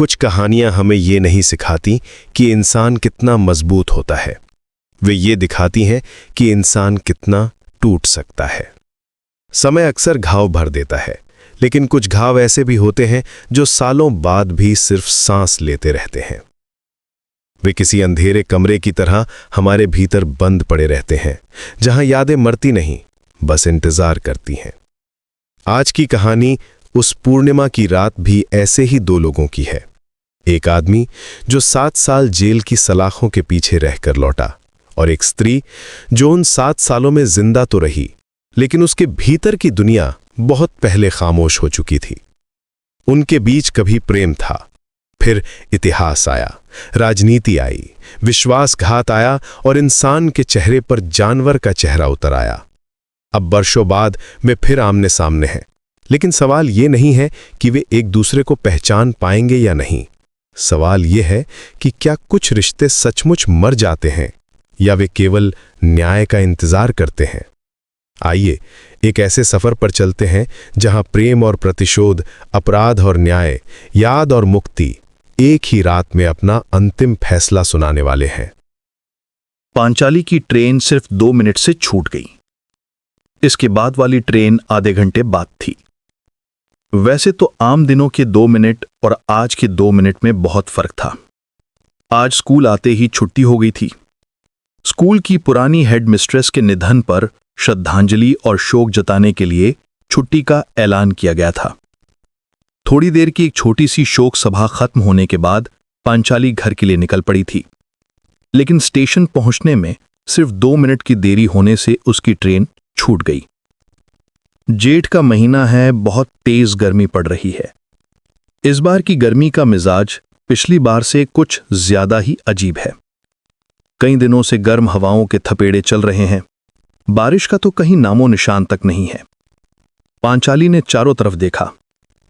कुछ कहानियां हमें ये नहीं सिखाती कि इंसान कितना मजबूत होता है, वे ये दिखाती हैं कि इंसान कितना टूट सकता है। समय अक्सर घाव भर देता है, लेकिन कुछ घाव ऐसे भी होते हैं जो सालों बाद भी सिर्फ सांस लेते रहते हैं। वे किसी अंधेरे कमरे की तरह हमारे भीतर बंद पड़े रहते हैं, जहां यादें मरती नहीं, बस इंतजार करती हैं। आज की कहानी उस पूर्णिमा की रात भी ऐसे ही दो लोगों की है। एक आदमी जो 7 साल जेल की सलाखों के पीछे रहकर लौटा, और एक स्त्री जो उन 7 सालों में जिंदा तो रही, लेकिन उसके भीतर की दुनिया बहुत पहले खामोश हो चुकी थी। उनके बीच कभी प्रेम था, फिर इतिहास आया, राजनीति आई, विश्वासघात आया और इंसान के चेहरे पर जानवर का चेहरा उतर आया। अब वर्षों बाद वे फिर आमने सामने हैं, लेकिन सवाल ये नहीं है कि वे एक दूसरे को पहचान पाएंगे या नहीं। सवाल ये है कि क्या कुछ रिश्ते सचमुच मर जाते हैं या वे केवल न्याय का इंतजार करते हैं। आइए एक ऐसे सफर पर चलते हैं जहां प्रेम और प्रतिशोध, अपराध और न्याय, याद और मुक्ति एक ही रात में अपना अंतिम फैसला सुनाने वाले हैं। पांचाली की ट्रेन सिर्फ 2 मिनट से छूट गई। इसके बाद वाली ट्रेन आधे घंटे बाद थी। वैसे तो आम दिनों के 2 मिनट और आज के 2 मिनट में बहुत फर्क था। आज स्कूल आते ही छुट्टी हो गई थी। स्कूल की पुरानी हेड मिस्ट्रेस के निधन पर श्रद्धांजलि और शोक जताने के लिए छुट्टी का ऐलान किया गया था। थोड़ी देर की एक छोटी सी शोक सभा खत्म होने के बाद पांचाली घर के लिए निकल पड़ी थी, लेकिन स्टेशन पहुंचने में सिर्फ 2 मिनट की देरी होने से उसकी ट्रेन छूट गई। जेठ का महीना है, बहुत तेज गर्मी पड़ रही है। इस बार की गर्मी का मिजाज पिछली बार से कुछ ज्यादा ही अजीब है। कई दिनों से गर्म हवाओं के थपेड़े चल रहे हैं। बारिश का तो कहीं नामो निशान तक नहीं है। पांचाली ने चारों तरफ देखा।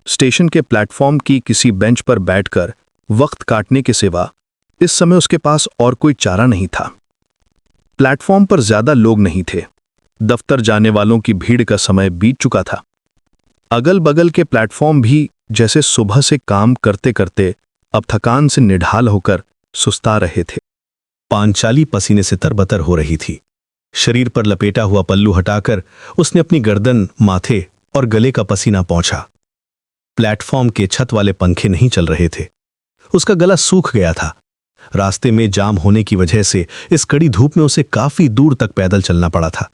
स्टेशन के प्लेटफॉर्म की किसी बेंच पर बैठकर वक्त काटने के सिवा इस समय उसके पास और कोई चारा नहीं था। प्लेटफॉर्म पर ज्यादा लोग नहीं थे। दफ्तर जाने वालों की भीड़ का समय बीत चुका था। अगल बगल के प्लेटफॉर्म भी जैसे सुबह से काम करते करते अब थकान से निढाल होकर सुस्ता रहे थे। पांचाली पसीने से तरबतर हो रही थी। शरीर पर लपेटा हुआ पल्लू हटाकर उसने अपनी गर्दन, माथे और गले का पसीना पोंछा। प्लेटफॉर्म के छत वाले पंखे नहीं चल रहे थे। उसका गला सूख गया था। रास्ते में जाम होने की वजह से इस कड़ी धूप में उसे काफी दूर तक पैदल चलना पड़ा था।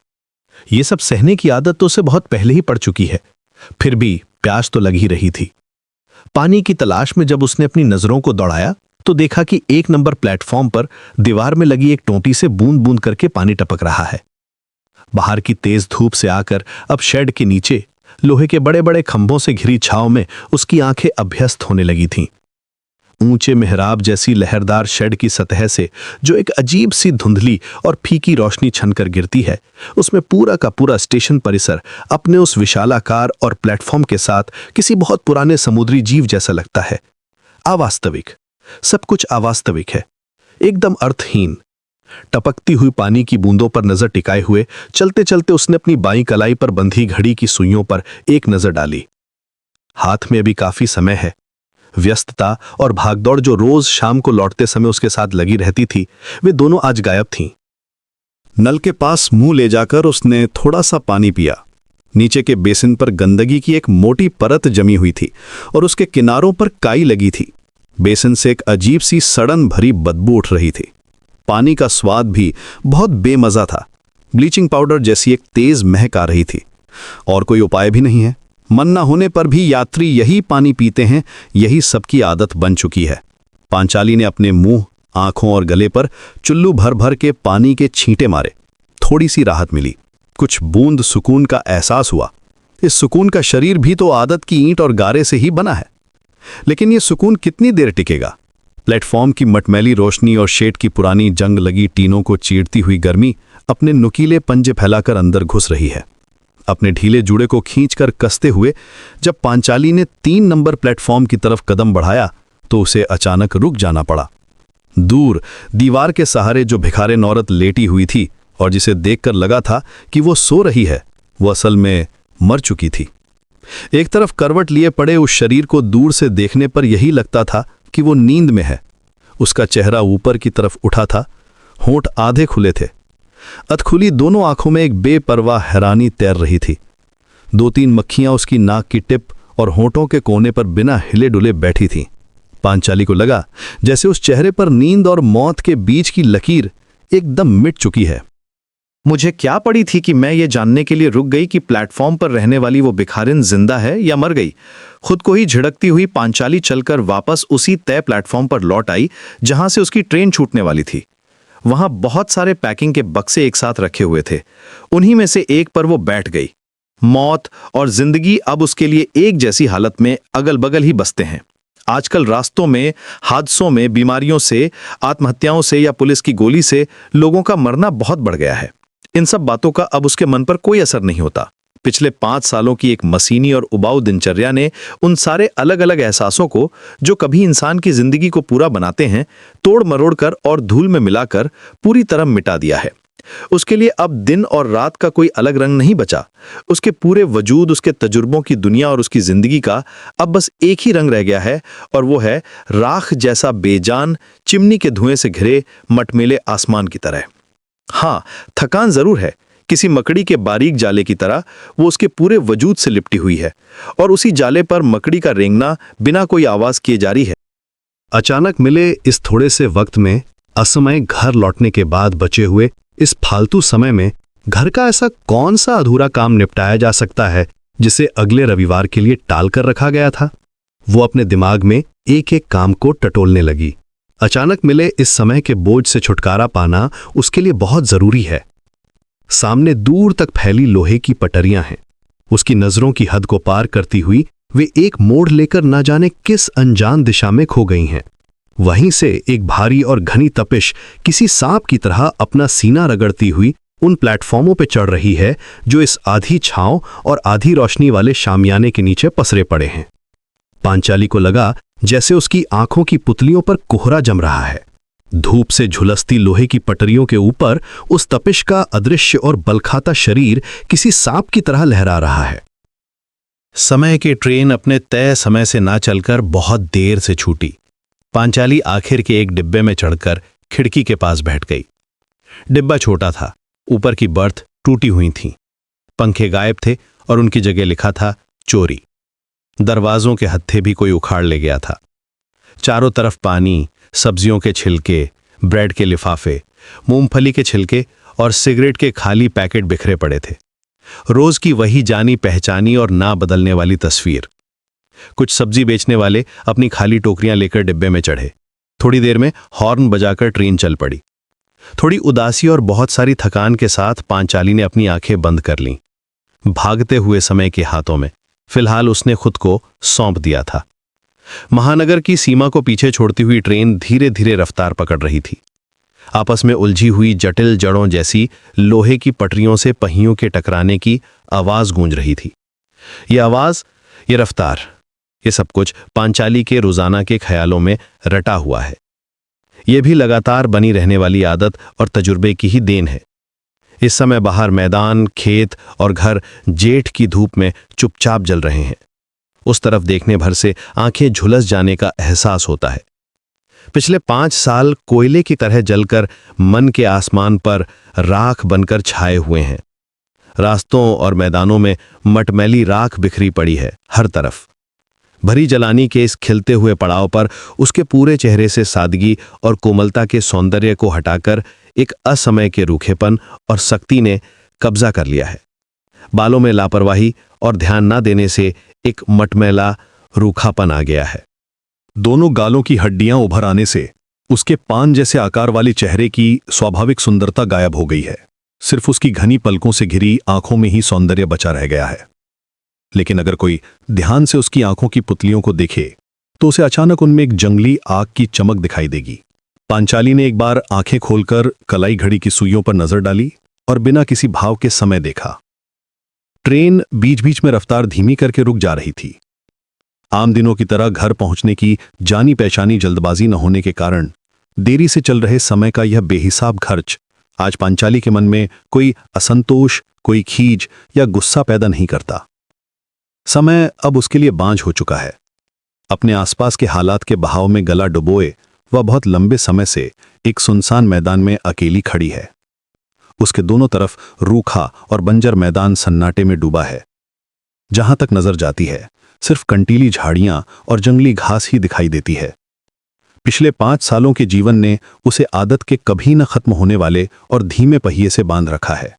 ये सब सहने की आदत तो उसे बहुत पहले ही पड़ चुकी है, फिर भी प्यास तो लग ही रही थी। पानी की तलाश में जब उसने अपनी नजरों को दौड़ाया तो देखा कि 1 नंबर प्लेटफॉर्म पर दीवार में लगी एक टोंटी से बूंद बूंद करके पानी टपक रहा है। बाहर की तेज धूप से आकर अब शेड के नीचे लोहे के बड़े बड़े खंभों से घिरी छांव में उसकी आंखें अभ्यस्त होने लगी थीं। ऊंचे मेहराब जैसी लहरदार शेड की सतह से जो एक अजीब सी धुंधली और फीकी रोशनी छनकर गिरती है, उसमें पूरा का पूरा स्टेशन परिसर अपने उस विशालाकार और प्लेटफॉर्म के साथ किसी बहुत पुराने समुद्री जीव जैसा लगता है। अवास्तविक, सब कुछ अवास्तविक है, एकदम अर्थहीन। टपकती हुई पानी की बूंदों पर नजर टिकाए हुए चलते चलते उसने अपनी बाईं कलाई पर बंधी घड़ी की सुइयों पर एक नजर डाली। हाथ में अभी काफी समय है। व्यस्तता और भागदौड़ जो रोज शाम को लौटते समय उसके साथ लगी रहती थी, वे दोनों आज गायब थीं। नल के पास मुंह ले जाकर उसने थोड़ा सा पानी पिया। नीचे के बेसिन पर गंदगी की एक मोटी परत जमी हुई थी और उसके किनारों पर काई लगी थी। बेसिन से एक अजीब सी सड़न भरी बदबू उठ रही थी। पानी का स्वाद भी बहुत बेमजा था। ब्लीचिंग पाउडर जैसी एक तेज महक आ रही थी। और कोई उपाय भी नहीं है। मन न होने पर भी यात्री यही पानी पीते हैं, यही सबकी आदत बन चुकी है। पांचाली ने अपने मुंह, आंखों और गले पर चुल्लू भर भर के पानी के छींटे मारे। थोड़ी सी राहत मिली, कुछ बूंद सुकून का एहसास हुआ। इस सुकून का शरीर भी तो आदत की ईंट और गारे से ही बना है, लेकिन यह सुकून कितनी देर टिकेगा। प्लेटफॉर्म की मटमैली रोशनी और शेड की पुरानी जंग लगी टीनों को चीरती हुई गर्मी अपने नुकीले पंजे फैलाकर अंदर घुस रही है। अपने ढीले जूड़े को खींचकर कसते हुए जब पांचाली ने 3 नंबर प्लेटफॉर्म की तरफ कदम बढ़ाया तो उसे अचानक रुक जाना पड़ा। दूर दीवार के सहारे जो भिखारिन औरत लेटी हुई थी और जिसे देखकर लगा था कि वो सो रही है, वो असल में मर चुकी थी। एक तरफ करवट लिए पड़े उस शरीर को दूर से देखने पर यही लगता था कि कि वो नींद में है। उसका चेहरा ऊपर की तरफ उठा था, होंठ आधे खुले थे। अधखुली दोनों आंखों में एक बेपरवाह हैरानी तैर रही थी। 2-3 मक्खियां उसकी नाक की टिप और होंठों के कोने पर बिना हिले डुले बैठी थीं। पांचाली को लगा जैसे उस चेहरे पर नींद और मौत के बीच की लकीर एकदम मिट चुकी है। मुझे क्या पड़ी थी कि मैं ये जानने के लिए रुक गई कि प्लेटफॉर्म पर रहने वाली वो भिखारिन जिंदा है या मर गई। खुद को ही झिड़कती हुई पांचाली चलकर वापस उसी तय प्लेटफॉर्म पर लौट आई जहां से उसकी ट्रेन छूटने वाली थी। वहां बहुत सारे पैकिंग के बक्से एक साथ रखे हुए थे। उन्हीं में से एक पर वो बैठ गई। मौत और जिंदगी अब उसके लिए एक जैसी हालत में अगल बगल ही बसते हैं। आजकल रास्तों में, हादसों में, बीमारियों से, आत्महत्याओं से या पुलिस की गोली से लोगों का मरना बहुत बढ़ गया है। इन सब बातों का अब उसके मन पर कोई असर नहीं होता। पिछले 5 सालों की एक मसीनी और उबाऊ दिनचर्या ने उन सारे अलग अलग एहसासों को, जो कभी इंसान की जिंदगी को पूरा बनाते हैं, तोड़ मरोड़ कर और धूल में मिलाकर पूरी तरह मिटा दिया है। उसके लिए अब दिन और रात का कोई अलग रंग नहीं बचा। उसके पूरे वजूद, उसके तजुर्बों की दुनिया और उसकी जिंदगी का अब बस एक ही रंग रह गया है, और वो है राख जैसा बेजान, चिमनी के धुएं से घिरे मटमेले आसमान की तरह। हाँ, थकान जरूर है। किसी मकड़ी के बारीक जाले की तरह वो उसके पूरे वजूद से लिपटी हुई है, और उसी जाले पर मकड़ी का रेंगना बिना कोई आवाज किए जारी है। अचानक मिले इस थोड़े से वक्त में, असमय घर लौटने के बाद बचे हुए इस फालतू समय में, घर का ऐसा कौन सा अधूरा काम निपटाया जा सकता है जिसे अगले रविवार के लिए टाल कर रखा गया था? वो अपने दिमाग में एक एक काम को टटोलने लगी। अचानक मिले इस समय के बोझ से छुटकारा पाना उसके लिए बहुत जरूरी है। सामने दूर तक फैली लोहे की पटरियां हैं। उसकी नजरों की हद को पार करती हुई वे एक मोड़ लेकर न जाने किस अनजान दिशा में खो गई हैं। वहीं से एक भारी और घनी तपिश किसी सांप की तरह अपना सीना रगड़ती हुई उन प्लेटफॉर्मों पर चढ़ रही है जो इस आधी छांव और आधी रोशनी वाले शामियाने के नीचे पसरे पड़े हैं। पांचाली को लगा जैसे उसकी आंखों की पुतलियों पर कोहरा जम रहा है। धूप से झुलसती लोहे की पटरियों के ऊपर उस तपिश का अदृश्य और बलखाता शरीर किसी सांप की तरह लहरा रहा है। समय की ट्रेन अपने तय समय से ना चलकर बहुत देर से छूटी। पांचाली आखिर के एक डिब्बे में चढ़कर खिड़की के पास बैठ गई। डिब्बा छोटा था, ऊपर की बर्थ टूटी हुई थी, पंखे गायब थे और उनकी जगह लिखा था चोरी। दरवाजों के हत्थे भी कोई उखाड़ ले गया था। चारों तरफ पानी, सब्जियों के छिलके, ब्रेड के लिफाफे, मूंगफली के छिलके और सिगरेट के खाली पैकेट बिखरे पड़े थे। रोज की वही जानी पहचानी और ना बदलने वाली तस्वीर। कुछ सब्जी बेचने वाले अपनी खाली टोकरियां लेकर डिब्बे में चढ़े। थोड़ी देर में हॉर्न बजाकर ट्रेन चल पड़ी। थोड़ी उदासी और बहुत सारी थकान के साथ पांचाली ने अपनी आंखें बंद कर लीं। भागते हुए समय के हाथों में फिलहाल उसने खुद को सौंप दिया था। महानगर की सीमा को पीछे छोड़ती हुई ट्रेन धीरे धीरे रफ्तार पकड़ रही थी। आपस में उलझी हुई जटिल जड़ों जैसी लोहे की पटरियों से पहियों के टकराने की आवाज गूंज रही थी। ये आवाज, ये रफ्तार, ये सब कुछ पांचाली के रोजाना के ख्यालों में रटा हुआ है। ये भी लगातार बनी रहने वाली आदत और तजुर्बे की ही देन है। इस समय बाहर मैदान, खेत और घर जेठ की धूप में चुपचाप जल रहे हैं। उस तरफ देखने भर से आंखें झुलस जाने का एहसास होता है। पिछले 5 साल कोयले की तरह जलकर मन के आसमान पर राख बनकर छाए हुए हैं। रास्तों और मैदानों में मटमैली राख बिखरी पड़ी है हर तरफ। भरी जलानी के इस खिलते हुए पड़ाव पर उसके पूरे चेहरे से सादगी और कोमलता के सौंदर्य को हटाकर एक असमय के रूखेपन और सख्ती ने कब्जा कर लिया है। बालों में लापरवाही और ध्यान न देने से एक मटमैला रूखापन आ गया है। दोनों गालों की हड्डियां उभर आने से उसके पान जैसे आकार वाले चेहरे की स्वाभाविक सुंदरता गायब हो गई है। सिर्फ उसकी घनी पलकों से घिरी आंखों में ही सौंदर्य बचा रह गया है। लेकिन अगर कोई ध्यान से उसकी आंखों की पुतलियों को देखे तो उसे अचानक उनमें एक जंगली आग की चमक दिखाई देगी। पांचाली ने एक बार आंखें खोलकर कलाई घड़ी की सुइयों पर नजर डाली और बिना किसी भाव के समय देखा। ट्रेन बीच बीच में रफ्तार धीमी करके रुक जा रही थी। आम दिनों की तरह घर पहुंचने की जानी पहचानी जल्दबाजी न होने के कारण देरी से चल रहे समय का यह बेहिसाब खर्च आज पांचाली के मन में कोई असंतोष, कोई खीज या गुस्सा पैदा नहीं करता। समय अब उसके लिए बांझ हो चुका है। अपने आसपास के हालात के बहाव में गला डुबोए वह बहुत लंबे समय से एक सुनसान मैदान में अकेली खड़ी है। उसके दोनों तरफ रूखा और बंजर मैदान सन्नाटे में डूबा है। जहां तक नजर जाती है सिर्फ कंटीली झाड़ियां और जंगली घास ही दिखाई देती है। पिछले 5 सालों के जीवन ने उसे आदत के कभी न खत्म होने वाले और धीमे पहिए से बांध रखा है।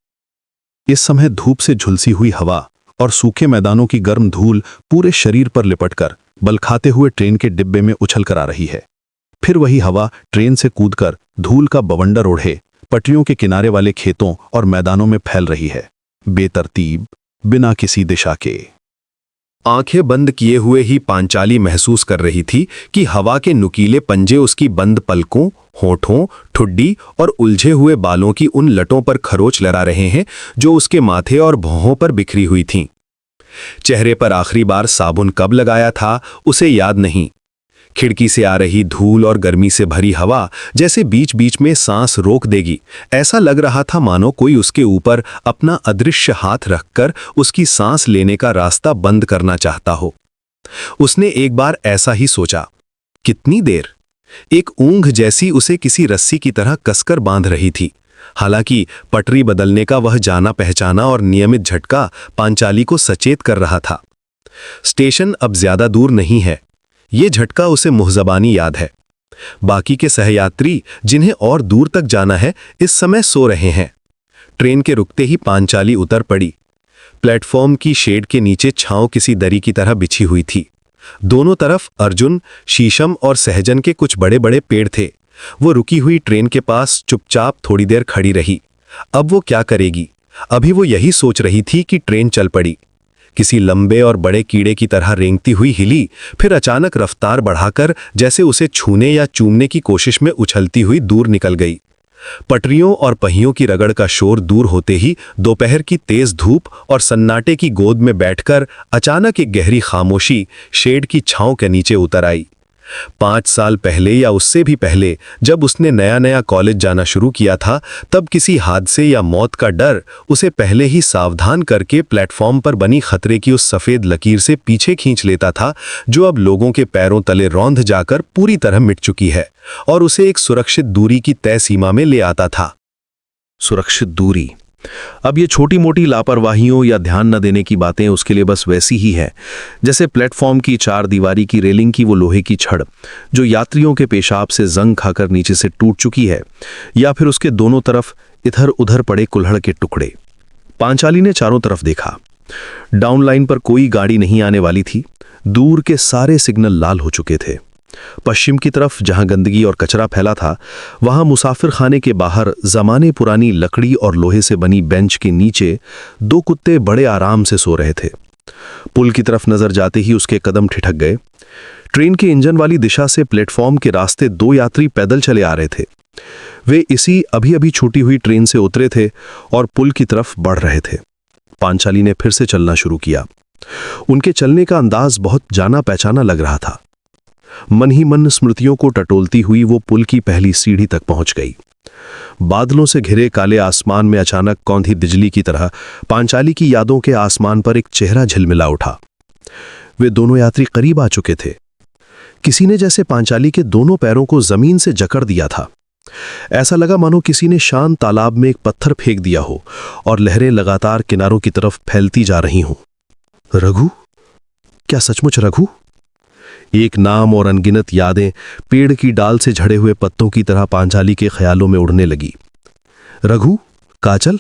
इस समय धूप से झुलसी हुई हवा और सूखे मैदानों की गर्म धूल पूरे शरीर पर लिपटकर बल खाते हुए ट्रेन के डिब्बे में उछल कर आ रही है। फिर वही हवा ट्रेन से कूदकर धूल का बवंडर ओढ़े पटरियों के किनारे वाले खेतों और मैदानों में फैल रही है, बेतरतीब, बिना किसी दिशा के। आंखें बंद किए हुए ही पांचाली महसूस कर रही थी कि हवा के नुकीले पंजे उसकी बंद पलकों, होठों, ठुड्डी और उलझे हुए बालों की उन लटों पर खरोच लड़ा रहे हैं जो उसके माथे और भौहों पर बिखरी हुई थीं। चेहरे पर आखिरी बार साबुन कब लगाया था उसे याद नहीं। खिड़की से आ रही धूल और गर्मी से भरी हवा जैसे बीच बीच में सांस रोक देगी। ऐसा लग रहा था मानो कोई उसके ऊपर अपना अदृश्य हाथ रखकर उसकी सांस लेने का रास्ता बंद करना चाहता हो। उसने एक बार ऐसा ही सोचा। कितनी देर? एक ऊंघ जैसी उसे किसी रस्सी की तरह कसकर बांध रही थी। हालांकि पटरी बदलने का वह जाना पहचाना और नियमित झटका पांचाली को सचेत कर रहा था। स्टेशन अब ज्यादा दूर नहीं है। ये झटका उसे मुहज़बानी याद है। बाकी के सहयात्री जिन्हें और दूर तक जाना है इस समय सो रहे हैं। ट्रेन के रुकते ही पांचाली उतर पड़ी। प्लेटफॉर्म की शेड के नीचे छांव किसी दरी की तरह बिछी हुई थी। दोनों तरफ अर्जुन, शीशम और सहजन के कुछ बड़े बड़े पेड़ थे। वो रुकी हुई ट्रेन के पास चुपचाप थोड़ी देर खड़ी रही। अब वो क्या करेगी? अभी वो यही सोच रही थी कि ट्रेन चल पड़ी। किसी लंबे और बड़े कीड़े की तरह रेंगती हुई हिली, फिर अचानक रफ्तार बढ़ाकर जैसे उसे छूने या चूमने की कोशिश में उछलती हुई दूर निकल गई। पटरियों और पहियों की रगड़ का शोर दूर होते ही दोपहर की तेज धूप और सन्नाटे की गोद में बैठकर अचानक एक गहरी खामोशी शेड की छांव के नीचे उतर आई। 5 साल पहले या उससे भी पहले जब उसने नया नया कॉलेज जाना शुरू किया था, तब किसी हादसे या मौत का डर उसे पहले ही सावधान करके प्लेटफॉर्म पर बनी खतरे की उस सफेद लकीर से पीछे खींच लेता था जो अब लोगों के पैरों तले रौंद जाकर पूरी तरह मिट चुकी है और उसे एक सुरक्षित दूरी की तय सीमा में ले आता था। सुरक्षित दूरी। अब ये छोटी मोटी लापरवाहियों या ध्यान न देने की बातें उसके लिए बस वैसी ही है जैसे प्लेटफॉर्म की 4 दीवारी की रेलिंग की वो लोहे की छड़ जो यात्रियों के पेशाब से जंग खाकर नीचे से टूट चुकी है, या फिर उसके दोनों तरफ इधर उधर पड़े कुल्हड़ के टुकड़े। पांचाली ने चारों तरफ देखा। डाउन लाइन पर कोई गाड़ी नहीं आने वाली थी। दूर के सारे सिग्नल लाल हो चुके थे। पश्चिम की तरफ जहां गंदगी और कचरा फैला था, वहां मुसाफिर खाने के बाहर जमाने पुरानी लकड़ी और लोहे से बनी बेंच के नीचे 2 कुत्ते बड़े आराम से सो रहे थे। पुल की तरफ नजर जाते ही उसके कदम ठिठक गए। ट्रेन के इंजन वाली दिशा से प्लेटफॉर्म के रास्ते 2 यात्री पैदल चले आ रहे थे। वे इसी अभी अभी छूटी हुई ट्रेन से उतरे थे और पुल की तरफ बढ़ रहे थे। पांचाली ने फिर से चलना शुरू किया। उनके चलने का अंदाज बहुत जाना पहचाना लग रहा था। मन ही मन स्मृतियों को टटोलती हुई वो पुल की पहली सीढ़ी तक पहुंच गई। बादलों से घिरे काले आसमान में अचानक कौंधी बिजली की तरह पांचाली की यादों के आसमान पर एक चेहरा झिलमिला उठा। वे दोनों यात्री करीब आ चुके थे। किसी ने जैसे पांचाली के दोनों पैरों को जमीन से जकड़ दिया था। ऐसा लगा मानो किसी ने शांत तालाब में एक पत्थर फेंक दिया हो और लहरें लगातार किनारों की तरफ फैलती जा रही हों। रघु? क्या सचमुच रघु? एक नाम और अनगिनत यादें पेड़ की डाल से झड़े हुए पत्तों की तरह पांचाली के ख्यालों में उड़ने लगी। रघु? काजल?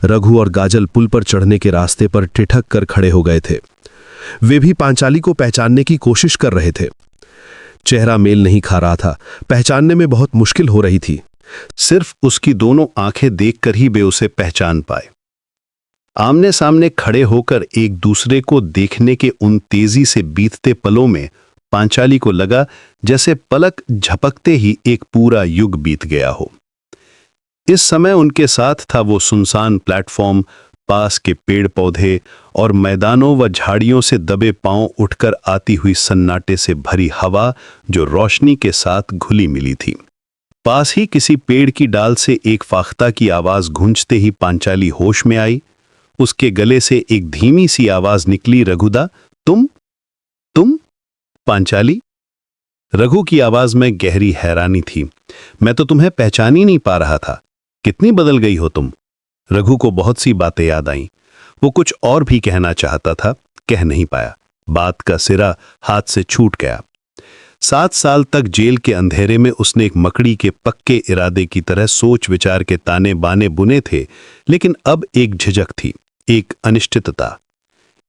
रघु और गाजल पुल पर चढ़ने के रास्ते पर ठिठक कर खड़े हो गए थे। वे भी पांचाली को पहचानने की कोशिश कर रहे थे। चेहरा मेल नहीं खा रहा था, पहचानने में बहुत मुश्किल हो रही थी। सिर्फ उसकी दोनों आंखें देखकर ही वे उसे पहचान पाए। आमने सामने खड़े होकर एक दूसरे को देखने के उन तेजी से बीतते पलों में पांचाली को लगा जैसे पलक झपकते ही एक पूरा युग बीत गया हो। इस समय उनके साथ था वो सुनसान प्लेटफॉर्म, पास के पेड़ पौधे और मैदानों व झाड़ियों से दबे पांव उठकर आती हुई सन्नाटे से भरी हवा जो रोशनी के साथ घुली मिली थी। पास ही किसी पेड़ की डाल से एक फाख्ता की आवाज गूंजते ही पांचाली होश में आई। उसके गले से एक धीमी सी आवाज निकली, रघुदा, तुम? पांचाली? रघु की आवाज में गहरी हैरानी थी। मैं तो तुम्हें पहचान ही नहीं पा रहा था। कितनी बदल गई हो तुम। रघु को बहुत सी बातें याद आईं। वो कुछ और भी कहना चाहता था, कह नहीं पाया। बात का सिरा हाथ से छूट गया। 7 साल तक जेल के अंधेरे में उसने एक मकड़ी के पक्के इरादे की तरह सोच विचार के ताने बाने बुने थे, लेकिन अब एक झिझक थी, एक अनिश्चितता।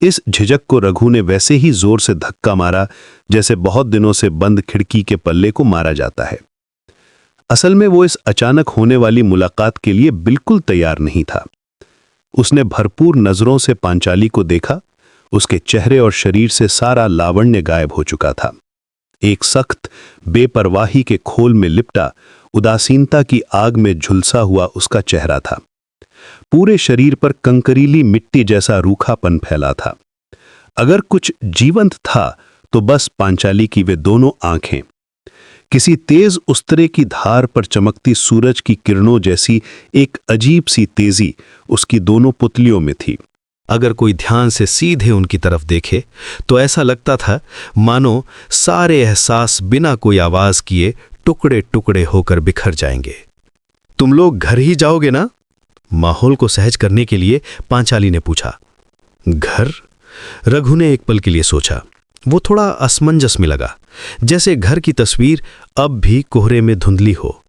इस झिझक को रघु ने वैसे ही जोर से धक्का मारा जैसे बहुत दिनों से बंद खिड़की के पल्ले को मारा जाता है। असल में वो इस अचानक होने वाली मुलाकात के लिए बिल्कुल तैयार नहीं था। उसने भरपूर नजरों से पांचाली को देखा। उसके चेहरे और शरीर से सारा लावण्य गायब हो चुका था। एक सख्त बेपरवाही के खोल में लिपटा, उदासीनता की आग में झुलसा हुआ उसका चेहरा था। पूरे शरीर पर कंकरीली मिट्टी जैसा रूखापन फैला था। अगर कुछ जीवंत था तो बस पांचाली की वे दोनों आंखें। किसी तेज उस्तरे की धार पर चमकती सूरज की किरणों जैसी एक अजीब सी तेजी उसकी दोनों पुतलियों में थी। अगर कोई ध्यान से सीधे उनकी तरफ देखे तो ऐसा लगता था मानो सारे एहसास बिना कोई आवाज किए टुकड़े टुकड़े होकर बिखर जाएंगे। तुम लोग घर ही जाओगे ना? माहौल को सहज करने के लिए पांचाली ने पूछा। घर? रघु ने एक पल के लिए सोचा। वो थोड़ा असमंजस में लगा, जैसे घर की तस्वीर अब भी कोहरे में धुंधली हो।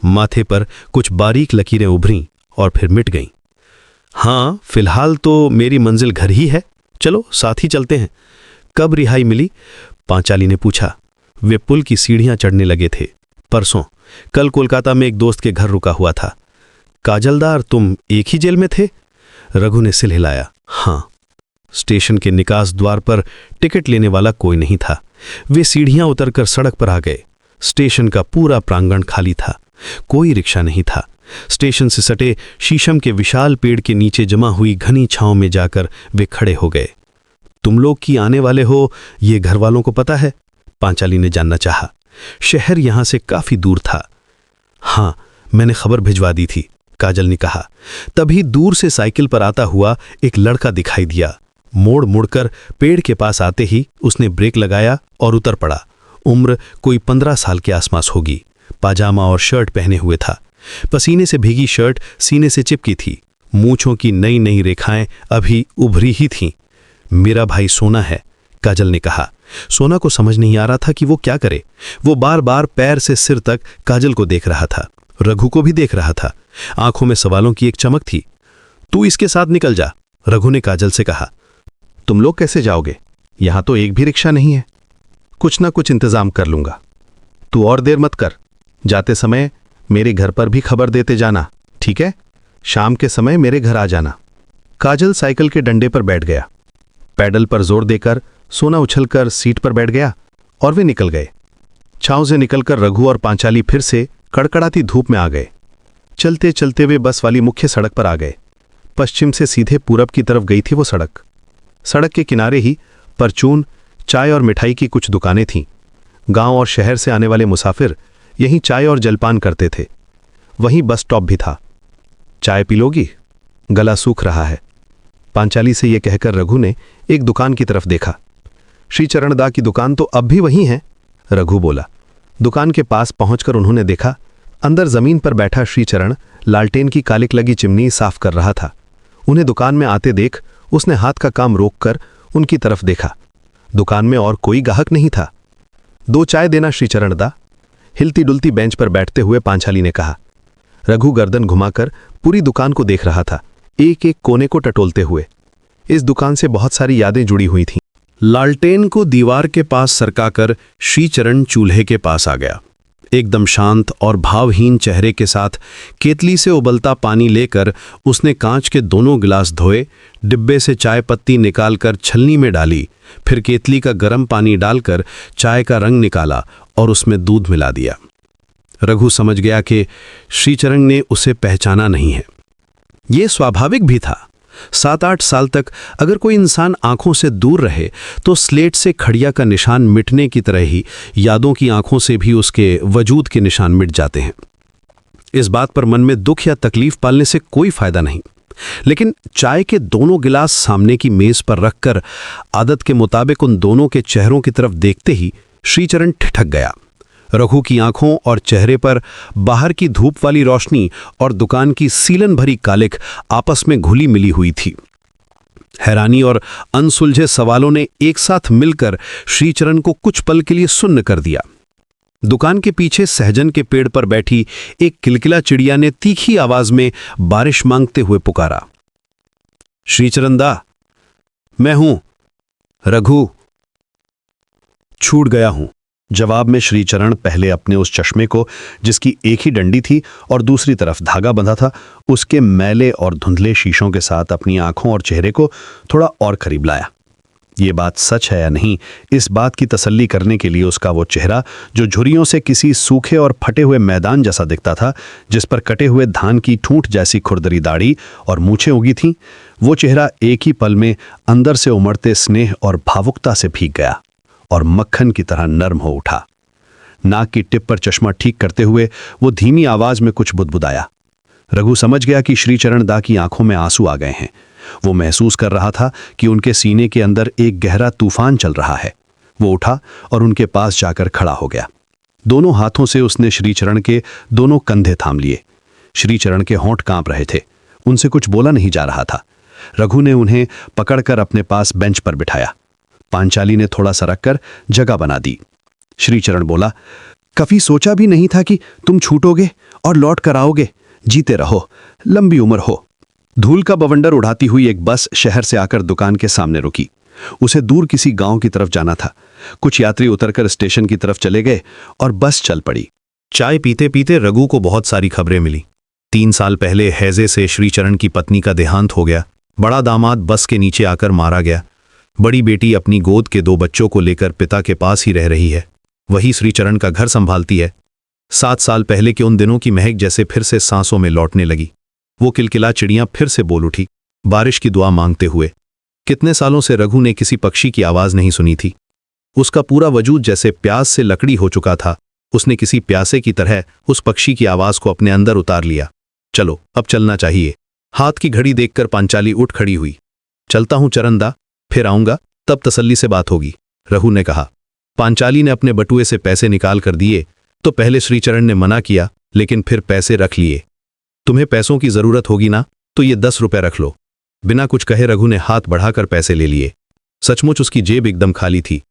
माथे पर कुछ बारीक लकीरें उभरीं और फिर मिट गईं। हाँ, फिलहाल तो मेरी मंजिल घर ही है। चलो साथ ही चलते हैं। कब रिहाई मिली? पांचाली ने पूछा। वे पुल की सीढ़ियां चढ़ने लगे थे। परसों, कल कोलकाता में एक दोस्त के घर रुका हुआ था। काजलदार, तुम एक ही जेल में थे? रघु ने सिर हिलाया। हाँ। स्टेशन के निकास द्वार पर टिकट लेने वाला कोई नहीं था। वे सीढ़ियां उतरकर सड़क पर आ गए। स्टेशन का पूरा प्रांगण खाली था। कोई रिक्शा नहीं था। स्टेशन से सटे शीशम के विशाल पेड़ के नीचे जमा हुई घनी छांव में जाकर वे खड़े हो गए। तुम लोग की आने वाले हो, ये घर वालों को पता है? पांचाली ने जानना चाहा। शहर यहां से काफी दूर था। हाँ, मैंने खबर भिजवा दी थी, काजल ने कहा। तभी दूर से साइकिल पर आता हुआ एक लड़का दिखाई दिया। मोड़ मुड़कर पेड़ के पास आते ही उसने ब्रेक लगाया और उतर पड़ा। उम्र कोई 15 साल के आसपास होगी। पाजामा और शर्ट पहने हुए था। पसीने से भीगी शर्ट सीने से चिपकी थी। मूंछों की नई नई रेखाएं अभी उभरी ही थीं। मेरा भाई सोना है, काजल ने कहा। सोना को समझ नहीं आ रहा था कि वो क्या करे। वो बार बार पैर से सिर तक काजल को देख रहा था, रघु को भी देख रहा था। आंखों में सवालों की एक चमक थी। तू इसके साथ निकल जा, रघु ने काजल से कहा। तुम लोग कैसे जाओगे? यहां तो एक भी रिक्शा नहीं है। कुछ ना कुछ इंतजाम कर लूंगा। तू और देर मत कर। जाते समय मेरे घर पर भी खबर देते जाना, ठीक है? शाम के समय मेरे घर आ जाना। काजल साइकिल के डंडे पर बैठ गया। पैडल पर जोर देकर सोना उछलकर सीट पर बैठ गया और वे निकल गए। छांव से निकलकर रघु और पांचाली फिर से कड़कड़ाती धूप में आ गए। चलते चलते वे बस वाली मुख्य सड़क पर आ गए। पश्चिम से सीधे पूरब की तरफ गई थी वो सड़क। सड़क के किनारे ही परचून, चाय और मिठाई की कुछ दुकानें थीं। गांव और शहर से आने वाले मुसाफिर यहीं चाय और जलपान करते थे। वहीं बस स्टॉप भी था। चाय पी लोगी? गला सूख रहा है। पांचाली से यह कहकर रघु ने एक दुकान की तरफ देखा। श्री चरणदा की दुकान तो अब भी वहीं है, रघु बोला। दुकान के पास पहुंचकर उन्होंने देखा, अंदर जमीन पर बैठा श्रीचरण लालटेन की कालिक लगी चिमनी साफ कर रहा था। उन्हें दुकान में आते देख उसने हाथ का काम रोककर उनकी तरफ देखा। दुकान में और कोई ग्राहक नहीं था। 2 चाय देना श्रीचरणदा, हिलती डुलती बेंच पर बैठते हुए पांचाली ने कहा। रघु गर्दन घुमाकर पूरी दुकान को देख रहा था, एक एक कोने को टटोलते हुए। इस दुकान से बहुत सारी यादें जुड़ी हुई थीं। लालटेन को दीवार के पास सरकाकर श्रीचरण चूल्हे के पास आ गया। एकदम शांत और भावहीन चेहरे के साथ केतली से उबलता पानी लेकर उसने कांच के दोनों गिलास धोए, डिब्बे से चाय पत्ती निकालकर छलनी में डाली, फिर केतली का गर्म पानी डालकर चाय का रंग निकाला और उसमें दूध मिला दिया। रघु समझ गया कि श्रीचरण ने उसे पहचाना नहीं है। ये स्वाभाविक भी था। 7-8 साल तक अगर कोई इंसान आंखों से दूर रहे तो स्लेट से खड़िया का निशान मिटने की तरह ही यादों की आंखों से भी उसके वजूद के निशान मिट जाते हैं। इस बात पर मन में दुख या तकलीफ पालने से कोई फायदा नहीं। लेकिन चाय के दोनों गिलास सामने की मेज पर रखकर आदत के मुताबिक उन दोनों के चेहरों की तरफ देखते ही श्रीचरण ठिठक गया। रघु की आंखों और चेहरे पर बाहर की धूप वाली रोशनी और दुकान की सीलन भरी कालिख आपस में घुली मिली हुई थी। हैरानी और अनसुलझे सवालों ने एक साथ मिलकर श्रीचरण को कुछ पल के लिए सुन्न कर दिया। दुकान के पीछे सहजन के पेड़ पर बैठी एक किलकिला चिड़िया ने तीखी आवाज में बारिश मांगते हुए पुकारा, श्रीचरण दा, मैं हूं रघु, छूट गया हूं। जवाब में श्रीचरण पहले अपने उस चश्मे को, जिसकी एक ही डंडी थी और दूसरी तरफ धागा बंधा था, उसके मैले और धुंधले शीशों के साथ अपनी आंखों और चेहरे को थोड़ा और करीब लाया। ये बात सच है या नहीं, इस बात की तसल्ली करने के लिए उसका वो चेहरा, जो झुर्रियों से किसी सूखे और फटे हुए मैदान जैसा दिखता था, जिस पर कटे हुए धान की ठूंठ जैसी खुरदरी दाढ़ी और मूछें उगी थीं, वो चेहरा एक ही पल में अंदर से उमड़ते स्नेह और भावुकता से भीग गया और मक्खन की तरह नर्म हो उठा। नाक की टिप पर चश्मा ठीक करते हुए वो धीमी आवाज में कुछ बुदबुदाया। रघु समझ गया कि श्रीचरण दा की आंखों में आंसू आ गए हैं। वो महसूस कर रहा था कि उनके सीने के अंदर एक गहरा तूफान चल रहा है। वो उठा और उनके पास जाकर खड़ा हो गया। दोनों हाथों से उसने श्रीचरण के दोनों कंधे थाम लिए। श्रीचरण के होंठ कांप रहे थे। उनसे कुछ बोला नहीं जा रहा था। रघु ने उन्हें पकड़कर अपने पास बेंच पर बिठाया। पांचाली ने थोड़ा सरक कर जगह बना दी। श्रीचरण बोला, कभी सोचा भी नहीं था कि तुम छूटोगे और लौट कर आओगे। जीते रहो, लंबी उम्र हो। धूल का बवंडर उड़ाती हुई एक बस शहर से आकर दुकान के सामने रुकी। उसे दूर किसी गांव की तरफ जाना था। कुछ यात्री उतरकर स्टेशन की तरफ चले गए और बस चल पड़ी। चाय पीते पीते रघु को बहुत सारी खबरें मिली। 3 साल पहले हैजे से श्रीचरण की पत्नी का देहांत हो गया। बड़ा दामाद बस के नीचे आकर मारा गया। बड़ी बेटी अपनी गोद के 2 बच्चों को लेकर पिता के पास ही रह रही है। वही श्रीचरण का घर संभालती है। 7 साल पहले के उन दिनों की महक जैसे फिर से सांसों में लौटने लगी। वो किलकिला चिड़ियां फिर से बोल उठी, बारिश की दुआ मांगते हुए। कितने सालों से रघु ने किसी पक्षी की आवाज नहीं सुनी थी। उसका पूरा वजूद जैसे प्यास से लकड़ी हो चुका था। उसने किसी प्यासे की तरह उस पक्षी की आवाज को अपने अंदर उतार लिया। चलो, अब चलना चाहिए। हाथ की घड़ी देखकर पांचाली उठ खड़ी हुई। चलता हूं चरणदा, फिर आऊंगा, तब तसल्ली से बात होगी, रघु ने कहा। पांचाली ने अपने बटुए से पैसे निकाल कर दिए तो पहले श्रीचरण ने मना किया, लेकिन फिर पैसे रख लिए। तुम्हें पैसों की जरूरत होगी ना, तो ये 10 रुपए रख लो। बिना कुछ कहे रघु ने हाथ बढ़ाकर पैसे ले लिए। सचमुच उसकी जेब एकदम खाली थी।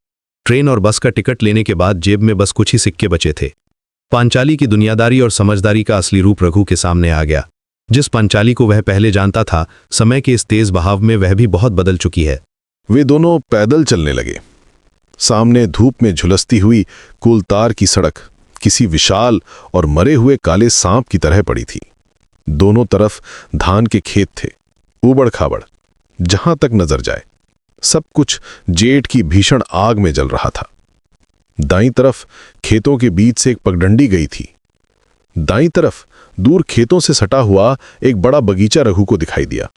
ट्रेन और बस का टिकट लेने के बाद जेब में बस कुछ ही सिक्के बचे थे। पांचाली की दुनियादारी और समझदारी का असली रूप रघु के सामने आ गया। जिस पांचाली को वह पहले जानता था, समय के इस तेज बहाव में वह भी बहुत बदल चुकी है। वे दोनों पैदल चलने लगे। सामने धूप में झुलसती हुई कोलतार की सड़क किसी विशाल और मरे हुए काले सांप की तरह पड़ी थी। दोनों तरफ धान के खेत थे, ऊबड़ खाबड़, जहां तक नजर जाए सब कुछ जेठ की भीषण आग में जल रहा था। दाईं तरफ खेतों के बीच से एक पगडंडी गई थी। दाईं तरफ दूर खेतों से सटा हुआ एक बड़ा बगीचा रघु को दिखाई दिया।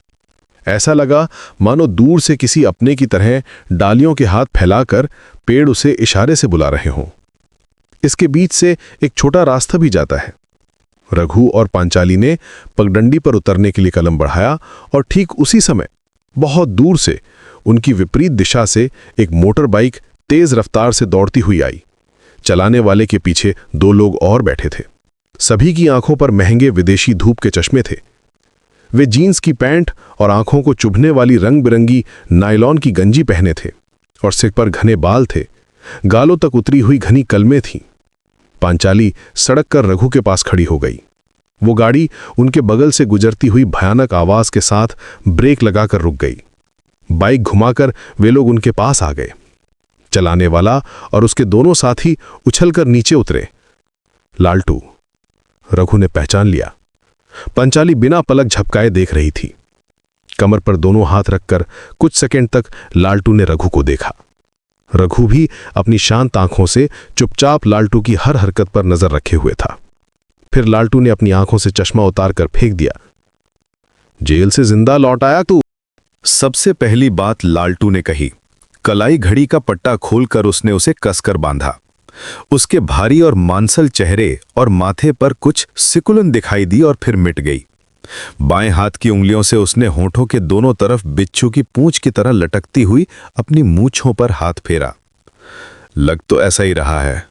ऐसा लगा मानो दूर से किसी अपने की तरह डालियों के हाथ फैलाकर पेड़ उसे इशारे से बुला रहे हों। इसके बीच से एक छोटा रास्ता भी जाता है। रघु और पांचाली ने पगडंडी पर उतरने के लिए कदम बढ़ाया और ठीक उसी समय बहुत दूर से उनकी विपरीत दिशा से एक मोटर बाइक तेज रफ्तार से दौड़ती हुई आई। चलाने वाले के पीछे 2 लोग और बैठे थे। सभी की आंखों पर महंगे विदेशी धूप के चश्मे थे। वे जीन्स की पैंट और आंखों को चुभने वाली रंग बिरंगी नायलॉन की गंजी पहने थे और सिर पर घने बाल थे। गालों तक उतरी हुई घनी कलमें थीं। पांचाली सड़क कर रघु के पास खड़ी हो गई। वो गाड़ी उनके बगल से गुजरती हुई भयानक आवाज के साथ ब्रेक लगाकर रुक गई। बाइक घुमाकर वे लोग उनके पास आ गए। चलाने वाला और उसके दोनों साथी उछलकर नीचे उतरे। लालटू, रघु ने पहचान लिया। पांचाली बिना पलक झपकाए देख रही थी। कमर पर दोनों हाथ रखकर कुछ सेकंड तक लालटू ने रघु को देखा। रघु भी अपनी शांत आंखों से चुपचाप लालटू की हर हरकत पर नजर रखे हुए था। फिर लालटू ने अपनी आंखों से चश्मा उतारकर फेंक दिया। जेल से जिंदा लौट आया तू? सबसे पहली बात लालटू ने कही। कलाई घड़ी का पट्टा खोलकर उसने उसे कसकर बांधा। उसके भारी और मांसल चेहरे और माथे पर कुछ सिकुड़न दिखाई दी और फिर मिट गई। बाएं हाथ की उंगलियों से उसने होठों के दोनों तरफ बिच्छू की पूंछ की तरह लटकती हुई अपनी मूंछों पर हाथ फेरा। लग तो ऐसा ही रहा है।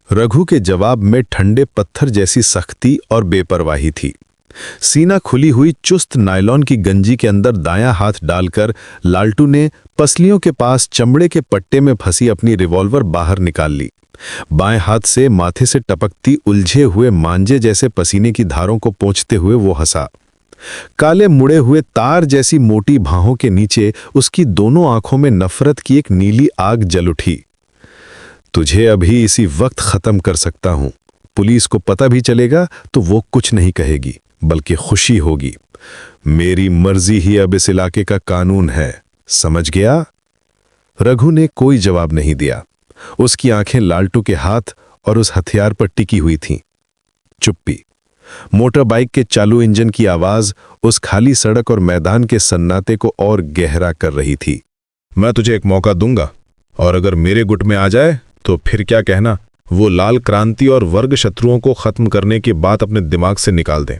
रघु के जवाब में ठंडे पत्थर जैसी सख्ती और बेपरवाही थी। सीना खुली हुई चुस्त नायलॉन की गंजी के अंदर दायां हाथ डालकर लालटू ने पसलियों के पास चमड़े के पट्टे में फंसी अपनी रिवॉल्वर बाहर निकाल ली। बाएं हाथ से माथे से टपकती उलझे हुए मांझे जैसे पसीने की धारों को पोंछते हुए वो हंसा। काले मुड़े हुए तार जैसी मोटी बाहों के नीचे उसकी दोनों आंखों में नफरत की एक नीली आग जल उठी। तुझे अभी इसी वक्त खत्म कर सकता हूं। पुलिस को पता भी चलेगा तो वो कुछ नहीं कहेगी, बल्कि खुशी होगी। मेरी मर्जी ही अब इस इलाके का कानून है, समझ गया? रघु ने कोई जवाब नहीं दिया। उसकी आंखें लालटू के हाथ और उस हथियार पर टिकी हुई थीं। चुप्पी। मोटर बाइक के चालू इंजन की आवाज उस खाली सड़क और मैदान के सन्नाटे को और गहरा कर रही थी। मैं तुझे एक मौका दूंगा, और अगर मेरे गुट में आ जाए तो फिर क्या कहना। वो लाल क्रांति और वर्ग शत्रुओं को खत्म करने की बात अपने दिमाग से निकाल दें।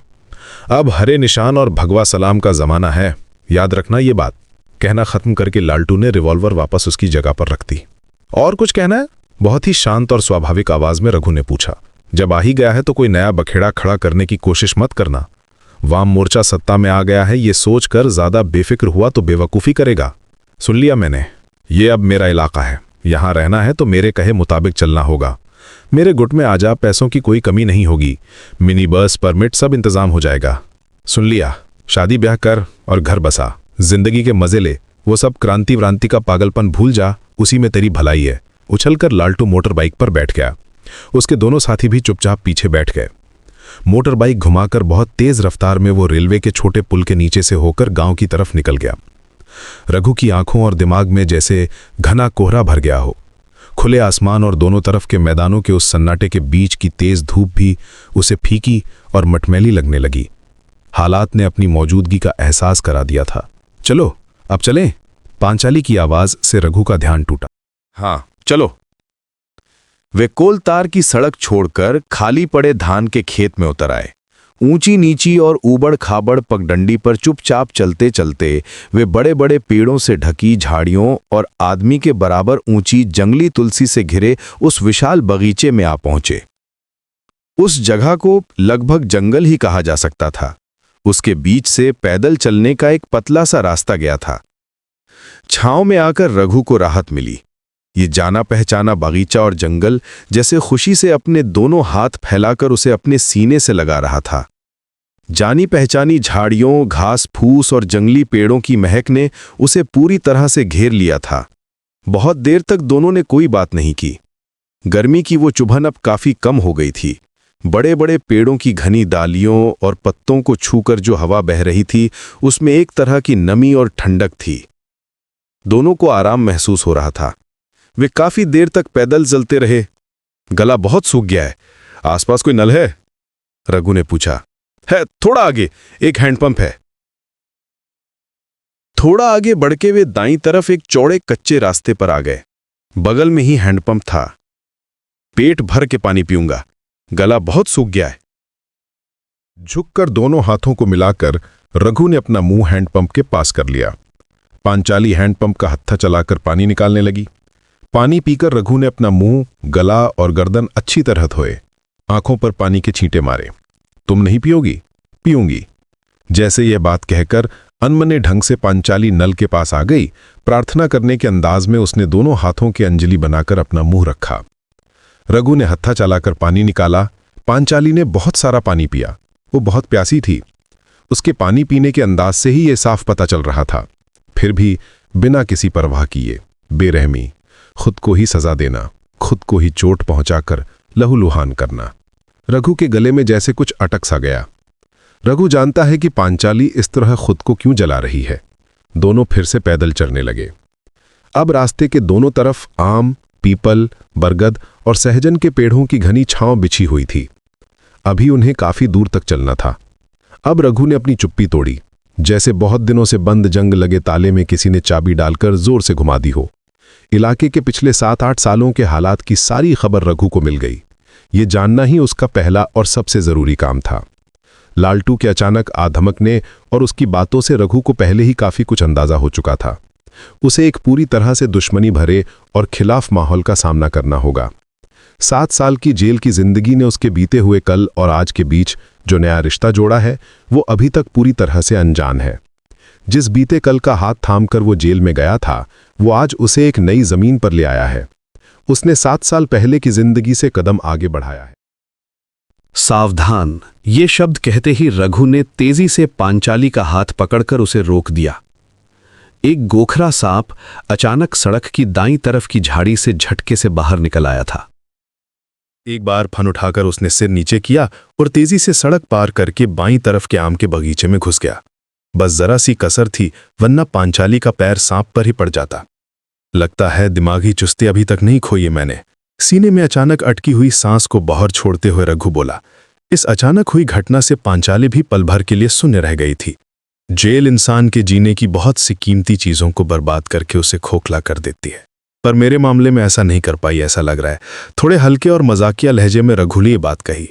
अब हरे निशान और भगवा सलाम का जमाना है, याद रखना ये बात। कहना खत्म करके लालटू ने रिवॉल्वर वापस उसकी जगह पर रख दी। और कुछ कहना है? बहुत ही शांत और स्वाभाविक आवाज में रघु ने पूछा। जब आ ही गया है तो कोई नया बखेड़ा खड़ा करने की कोशिश मत करना। वाम मोर्चा सत्ता में आ गया है, ये सोचकर ज्यादा बेफिक्र हुआ तो बेवकूफी करेगा। सुन लिया मैंने, ये अब मेरा इलाका है, यहां रहना है तो मेरे कहे मुताबिक चलना होगा। मेरे गुट में आजा, पैसों की कोई कमी नहीं होगी, मिनी बस परमिट सब इंतजाम हो जाएगा। सुन लिया? शादी ब्याह कर और घर बसा, जिंदगी के मजे ले, वो सब क्रांति व्रांति का पागलपन भूल जा, उसी में तेरी भलाई है। उछलकर लालटू मोटर बाइक पर बैठ गया। उसके दोनों साथी भी चुपचाप पीछे बैठ गए। मोटर बाइक घुमाकर बहुत तेज रफ्तार में वो रेलवे के छोटे पुल के नीचे से होकर गांव की तरफ निकल गया। रघु की आंखों और दिमाग में जैसे घना कोहरा भर गया हो। खुले आसमान और दोनों तरफ के मैदानों के उस सन्नाटे के बीच की तेज धूप भी उसे फीकी और मटमैली लगने लगी। हालात ने अपनी मौजूदगी का एहसास करा दिया था। चलो अब चलें? पांचाली की आवाज से रघु का ध्यान टूटा। हाँ चलो। वे कोलतार की सड़क छोड़कर खाली पड़े धान के खेत में उतर आए। ऊंची नीची और ऊबड़ खाबड़ पगडंडी पर चुपचाप चलते चलते वे बड़े बड़े पेड़ों से ढकी झाड़ियों और आदमी के बराबर ऊंची जंगली तुलसी से घिरे उस विशाल बगीचे में आ पहुंचे। उस जगह को लगभग जंगल ही कहा जा सकता था। उसके बीच से पैदल चलने का एक पतला सा रास्ता गया था। छांव में आकर रघु को राहत मिली। ये जाना पहचाना बागीचा और जंगल जैसे खुशी से अपने दोनों हाथ फैलाकर उसे अपने सीने से लगा रहा था। जानी पहचानी झाड़ियों, घास फूस और जंगली पेड़ों की महक ने उसे पूरी तरह से घेर लिया था। बहुत देर तक दोनों ने कोई बात नहीं की। गर्मी की वो चुभन अब काफी कम हो गई थी। बड़े बड़े पेड़ों की घनी डालियों और पत्तों को छूकर जो हवा बह रही थी, उसमें एक तरह की नमी और ठंडक थी। दोनों को आराम महसूस हो रहा था। वे काफी देर तक पैदल चलते रहे। गला बहुत सूख गया है, आसपास कोई नल है? रघु ने पूछा। है, थोड़ा आगे एक हैंडपंप है। थोड़ा आगे बढ़ के वे दाईं तरफ एक चौड़े कच्चे रास्ते पर आ गए। बगल में ही हैंडपंप था। पेट भर के पानी पीऊंगा, गला बहुत सूख गया है। झुककर दोनों हाथों को मिलाकर रघु ने अपना मुंह हैंडपंप के पास कर लिया। पांचाली हैंडपंप का हत्था चलाकर पानी निकालने लगी। पानी पीकर रघु ने अपना मुंह, गला और गर्दन अच्छी तरह धोए। आंखों पर पानी के छींटे मारे। तुम नहीं पियोगी? पीऊंगी। जैसे यह बात कहकर अनमने ढंग से पांचाली नल के पास आ गई। प्रार्थना करने के अंदाज में उसने दोनों हाथों की अंजलि बनाकर अपना मुंह रखा। रघु ने हत्था चलाकर पानी निकाला। पांचाली ने बहुत सारा पानी पिया। वो बहुत प्यासी थी। उसके पानी पीने के अंदाज से ही ये साफ पता चल रहा था। फिर भी बिना किसी परवाह किए बेरहमी, खुद को ही सजा देना, खुद को ही चोट पहुंचाकर लहूलुहान करना। रघु के गले में जैसे कुछ अटक सा गया। रघु जानता है कि पांचाली इस तरह खुद को क्यों जला रही है। दोनों फिर से पैदल चलने लगे। अब रास्ते के दोनों तरफ आम, पीपल, बरगद और सहजन के पेड़ों की घनी छांव बिछी हुई थी। अभी उन्हें काफी दूर तक चलना था। अब रघु ने अपनी चुप्पी तोड़ी, जैसे बहुत दिनों से बंद जंग लगे ताले में किसी ने चाबी डालकर जोर से घुमा दी हो। इलाके के पिछले 7-8 सालों के हालात की सारी खबर रघु को मिल गई। ये जानना ही उसका पहला और सबसे जरूरी काम था। लालटू के अचानक आधमकने और उसकी बातों से रघु को पहले ही काफी कुछ अंदाजा हो चुका था। उसे एक पूरी तरह से दुश्मनी भरे और खिलाफ माहौल का सामना करना होगा। 7 साल की जेल की जिंदगी ने उसके बीते हुए कल और आज के बीच जो नया रिश्ता जोड़ा है वो अभी तक पूरी तरह से अनजान है। जिस बीते कल का हाथ थामकर वो जेल में गया था वो आज उसे एक नई जमीन पर ले आया है। उसने 7 साल पहले की जिंदगी से कदम आगे बढ़ाया है। सावधान, ये शब्द कहते ही रघु ने तेजी से पांचाली का हाथ पकड़कर उसे रोक दिया। एक गोखरा सांप अचानक सड़क की दाईं तरफ की झाड़ी से झटके से बाहर निकल आया था। एक बार फन उठाकर उसने सिर नीचे किया और तेजी से सड़क पार करके बाईं तरफ के आम के बगीचे में घुस गया। बस जरा सी कसर थी, वरना पांचाली का पैर सांप पर ही पड़ जाता। लगता है दिमागी चुस्ती अभी तक नहीं खोई मैंने। सीने में अचानक अटकी हुई सांस को बाहर छोड़ते हुए रघु बोला। इस अचानक हुई घटना से पांचाली भी पल भर के लिए शून्य रह गई थी। जेल इंसान के जीने की बहुत सी कीमती चीजों को बर्बाद करके उसे खोखला कर देती है, पर मेरे मामले में ऐसा नहीं कर पाई ऐसा लग रहा है। थोड़े हल्के और मजाकिया लहजे में रघु ने ये बात कही।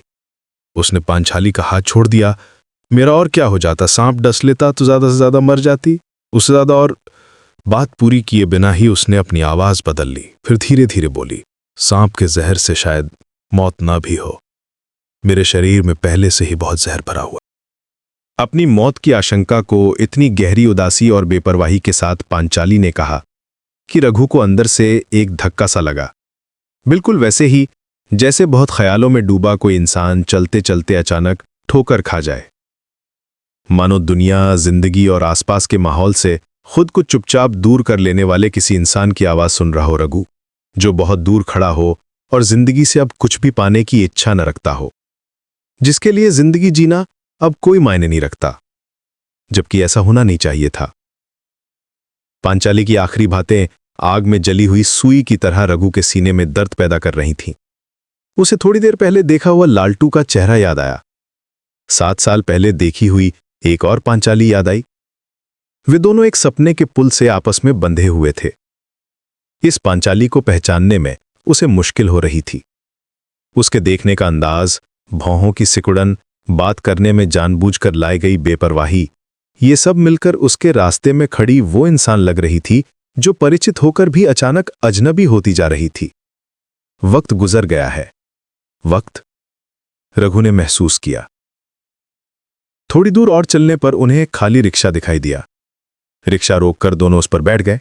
उसने पांचाली का हाथ छोड़ दिया। मेरा और क्या हो जाता, सांप डस लेता तो ज्यादा से ज्यादा मर जाती, उससे ज्यादा। और बात पूरी किए बिना ही उसने अपनी आवाज बदल ली, फिर धीरे धीरे बोली, सांप के जहर से शायद मौत ना भी हो, मेरे शरीर में पहले से ही बहुत जहर भरा हुआ। अपनी मौत की आशंका को इतनी गहरी उदासी और बेपरवाही के साथ पांचाली ने कहा कि रघु को अंदर से एक धक्का सा लगा, बिल्कुल वैसे ही जैसे बहुत ख्यालों में डूबा कोई इंसान चलते चलते अचानक ठोकर खा जाए। मानो दुनिया, जिंदगी और आसपास के माहौल से खुद को चुपचाप दूर कर लेने वाले किसी इंसान की आवाज सुन रहा हो रघु, जो बहुत दूर खड़ा हो और जिंदगी से अब कुछ भी पाने की इच्छा न रखता हो, जिसके लिए जिंदगी जीना अब कोई मायने नहीं रखता, जबकि ऐसा होना नहीं चाहिए था। पांचाली की आखिरी बातें आग में जली हुई सुई की तरह रघु के सीने में दर्द पैदा कर रही थीं। उसे थोड़ी देर पहले देखा हुआ लालटू का चेहरा याद आया। 7 साल पहले देखी हुई एक और पांचाली याद आई। वे दोनों एक सपने के पुल से आपस में बंधे हुए थे। इस पांचाली को पहचानने में उसे मुश्किल हो रही थी। उसके देखने का अंदाज, भौहों की सिकुड़न, बात करने में जानबूझकर लाई गई बेपरवाही, ये सब मिलकर उसके रास्ते में खड़ी वो इंसान लग रही थी जो परिचित होकर भी अचानक अजनबी होती जा रही थी। वक्त गुजर गया है। वक्त, रघु ने महसूस किया। थोड़ी दूर और चलने पर उन्हें एक खाली रिक्शा दिखाई दिया। रिक्शा रोककर दोनों उस पर बैठ गए।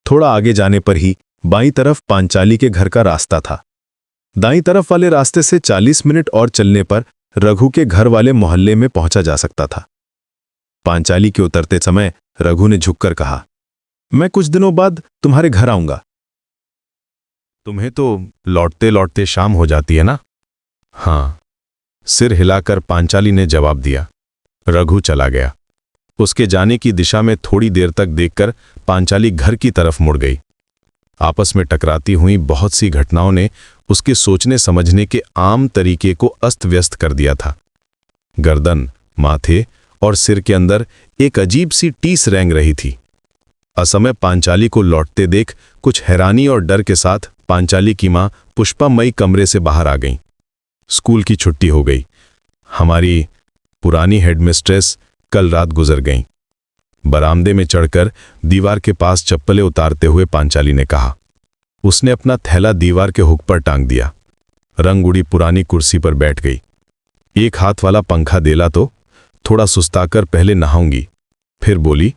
थोड़ा आगे जाने पर ही बाईं तरफ पांचाली के घर का रास्ता था। दाईं तरफ वाले रास्ते से 40 मिनट और चलने पर रघु के घर वाले मोहल्ले में पहुंचा जा सकता था। पांचाली के उतरते समय रघु ने झुककर कहा, मैं कुछ दिनों बाद तुम्हारे घर आऊंगा। तुम्हें तो लौटते लौटते शाम हो जाती है ना? हाँ, सिर हिलाकर पांचाली ने जवाब दिया। रघु चला गया। उसके जाने की दिशा में थोड़ी देर तक देखकर पांचाली घर की तरफ मुड़ गई। आपस में टकराती हुई बहुत सी घटनाओं ने उसके सोचने समझने के आम तरीके को अस्त व्यस्त कर दिया था। गर्दन, माथे और सिर के अंदर एक अजीब सी टीस रेंग रही थी। असमय पांचाली को लौटते देख कुछ हैरानी और डर के साथ पांचाली की मां पुष्पा मई कमरे से बाहर आ गईं। स्कूल की छुट्टी हो गई। हमारी पुरानी हेडमिस्ट्रेस कल रात गुजर गईं। बरामदे में चढ़कर दीवार के पास चप्पलें उतारते हुए पांचाली ने कहा। उसने अपना थैला दीवार के हुक पर टांग दिया। रंग उड़ी पुरानी कुर्सी पर बैठ गई। एक हाथ वाला पंखा देला तो थोड़ा सुस्ताकर पहले नहाऊंगी। फिर बोली,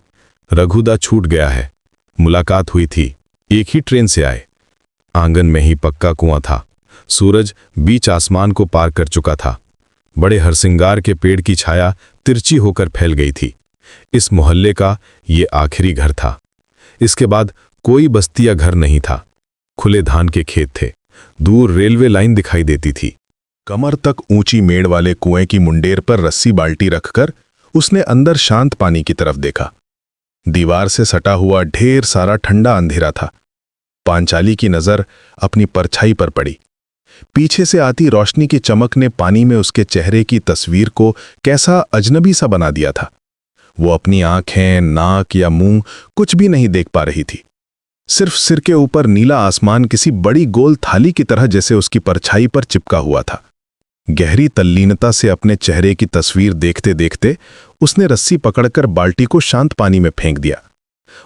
रघुदा छूट गया है। मुलाकात हुई थी, एक ही ट्रेन से आए। आंगन में ही पक्का कुआं था। सूरज बीच आसमान को पार कर चुका था। बड़े हरसिंगार के पेड़ की छाया तिरछी होकर फैल गई थी। इस मोहल्ले का ये आखिरी घर था। इसके बाद कोई बस्ती या घर नहीं था। खुले धान के खेत थे। दूर रेलवे लाइन दिखाई देती थी। कमर तक ऊंची मेड़ वाले कुएं की मुंडेर पर रस्सी बाल्टी रखकर उसने अंदर शांत पानी की तरफ देखा। दीवार से सटा हुआ ढेर सारा ठंडा अंधेरा था। पांचाली की नजर अपनी परछाई पर पड़ी। पीछे से आती रोशनी की चमक ने पानी में उसके चेहरे की तस्वीर को कैसा अजनबी सा बना दिया था। वो अपनी आंखें, नाक या मुंह कुछ भी नहीं देख पा रही थी। सिर्फ सिर के ऊपर नीला आसमान किसी बड़ी गोल थाली की तरह जैसे उसकी परछाई पर चिपका हुआ था। गहरी तल्लीनता से अपने चेहरे की तस्वीर देखते देखते उसने रस्सी पकड़कर बाल्टी को शांत पानी में फेंक दिया।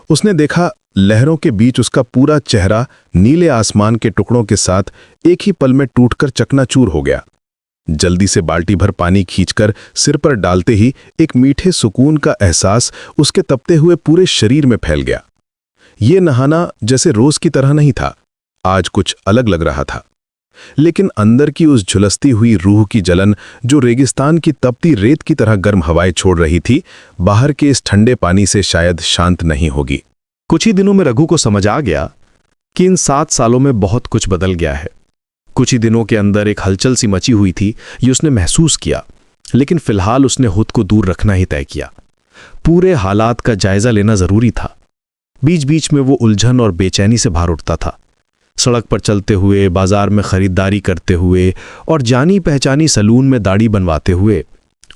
उसने देखा लहरों के बीच उसका पूरा चेहरा नीले आसमान के टुकड़ों के साथ एक ही पल में टूटकर चकनाचूर हो गया। जल्दी से बाल्टी भर पानी खींचकर सिर पर डालते ही एक मीठे सुकून का एहसास उसके तपते हुए पूरे शरीर में फैल गया। ये नहाना जैसे रोज की तरह नहीं था, आज कुछ अलग लग रहा था। लेकिन अंदर की उस झुलसती हुई रूह की जलन जो रेगिस्तान की तपती रेत की तरह गर्म हवाएं छोड़ रही थी, बाहर के इस ठंडे पानी से शायद शांत नहीं होगी। कुछ ही दिनों में रघु को समझ आ गया कि इन 7 सालों में बहुत कुछ बदल गया है। कुछ ही दिनों के अंदर एक हलचल सी मची हुई थी, ये उसने महसूस किया, लेकिन फिलहाल उसने खुद को दूर रखना ही तय किया। पूरे हालात का जायजा लेना जरूरी था। बीच बीच में वो उलझन और बेचैनी से भार उठता था। सड़क पर चलते हुए, बाजार में खरीदारी करते हुए और जानी पहचानी सलून में दाढ़ी बनवाते हुए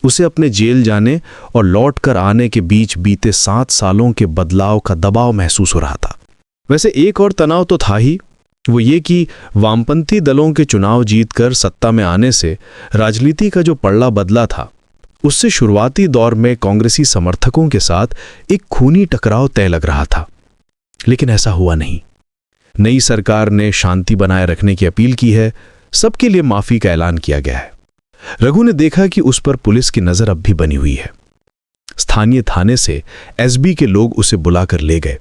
उसे अपने जेल जाने और लौट कर आने के बीच बीते 7 सालों के बदलाव का दबाव महसूस हो रहा था। वैसे एक और तनाव तो था ही, वो ये कि वामपंथी दलों के चुनाव जीतकर सत्ता में आने से राजनीति का जो पड़ला बदला था, उससे शुरुआती दौर में कांग्रेसी समर्थकों के साथ एक खूनी टकराव तय लग रहा था। लेकिन ऐसा हुआ नहीं। नई सरकार ने शांति बनाए रखने की अपील की है, सबके लिए माफी का ऐलान किया गया है। रघु ने देखा कि उस पर पुलिस की नजर अब भी बनी हुई है। स्थानीय थाने से एसबी के लोग उसे बुलाकर ले गए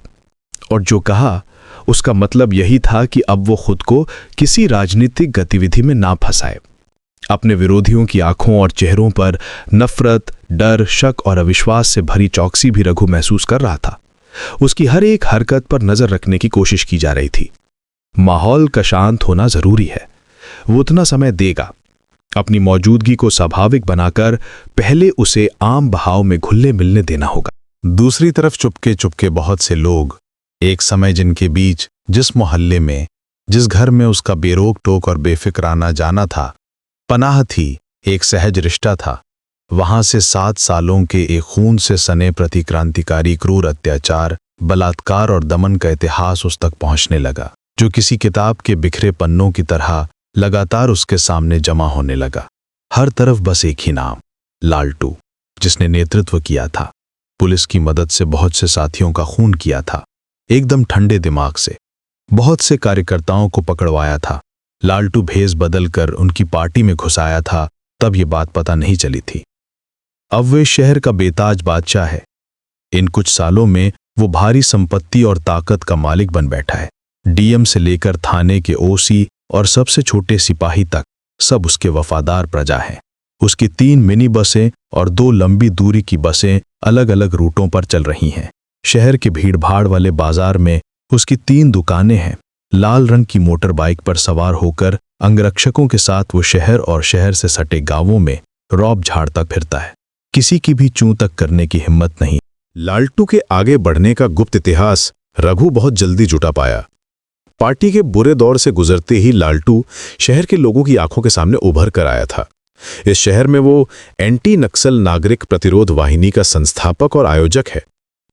और जो कहा उसका मतलब यही था कि अब वो खुद को किसी राजनीतिक गतिविधि में ना फंसाए। अपने विरोधियों की आंखों और चेहरों पर नफरत, डर, शक और अविश्वास से भरी चौकसी भी रघु महसूस कर रहा था। उसकी हर एक हरकत पर नजर रखने की कोशिश की जा रही थी। माहौल का शांत होना जरूरी है, वो उतना समय देगा। अपनी मौजूदगी को स्वाभाविक बनाकर पहले उसे आम बहाव में घुलने मिलने देना होगा। दूसरी तरफ चुपके चुपके बहुत से लोग, एक समय जिनके बीच, जिस मोहल्ले में, जिस घर में उसका बेरोक टोक और बेफिक्राना जाना था, पनाह थी, एक सहज रिश्ता था, वहां से 7 सालों के एक खून से सने प्रतिक्रांतिकारी क्रूर अत्याचार, बलात्कार और दमन का इतिहास उस तक पहुंचने लगा, जो किसी किताब के बिखरे पन्नों की तरह लगातार उसके सामने जमा होने लगा। हर तरफ बस एक ही नाम, लालटू, जिसने नेतृत्व किया था, पुलिस की मदद से बहुत से साथियों का खून किया था, एकदम ठंडे दिमाग से बहुत से कार्यकर्ताओं को पकड़वाया था। लालटू भेष बदलकर उनकी पार्टी में घुसाया था, तब ये बात पता नहीं चली थी। अब वे शहर का बेताज बादशाह है। इन कुछ सालों में वो भारी संपत्ति और ताकत का मालिक बन बैठा है। डीएम से लेकर थाने के ओसी और सबसे छोटे सिपाही तक सब उसके वफादार प्रजा हैं। उसकी 3 मिनी बसें और 2 लंबी दूरी की बसें अलग अलग रूटों पर चल रही हैं। शहर के भीड़भाड़ वाले बाजार में उसकी 3 दुकानें हैं। लाल रंग की मोटर बाइक पर सवार होकर अंगरक्षकों के साथ वो शहर और शहर से सटे गांवों में रौब झाड़ता फिरता है। किसी की भी चूं तक करने की हिम्मत नहीं। लालटू के आगे बढ़ने का गुप्त इतिहास रघु बहुत जल्दी जुटा पाया। पार्टी के बुरे दौर से गुजरते ही लालटू शहर के लोगों की आंखों के सामने उभर कर आया था। इस शहर में वो एंटी नक्सल नागरिक प्रतिरोध वाहिनी का संस्थापक और आयोजक है।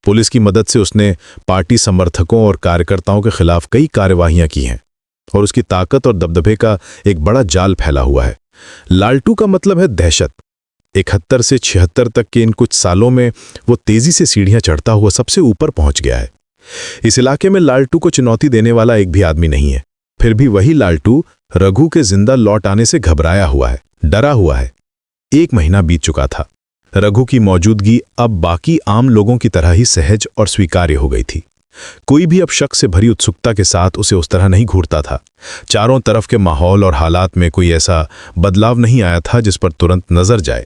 पुलिस की मदद से उसने पार्टी समर्थकों और कार्यकर्ताओं के खिलाफ कई कार्यवाहियां की हैं और उसकी ताकत और दबदबे का एक बड़ा जाल फैला हुआ है। लालटू का मतलब है दहशत। 71 से 76 तक के इन कुछ सालों में वो तेजी से सीढ़ियां चढ़ता हुआ सबसे ऊपर पहुंच गया है। इस इलाके में लालटू को चुनौती देने वाला एक भी आदमी नहीं है। फिर भी वही लालटू रघु के जिंदा लौट आने से घबराया हुआ है, डरा हुआ है। 1 महीना बीत चुका था। रघु की मौजूदगी अब बाकी आम लोगों की तरह ही सहज और स्वीकार्य हो गई थी। कोई भी अब शक से भरी उत्सुकता के साथ उसे उस तरह नहीं घूरता था। चारों तरफ के माहौल और हालात में कोई ऐसा बदलाव नहीं आया था जिस पर तुरंत नजर जाए।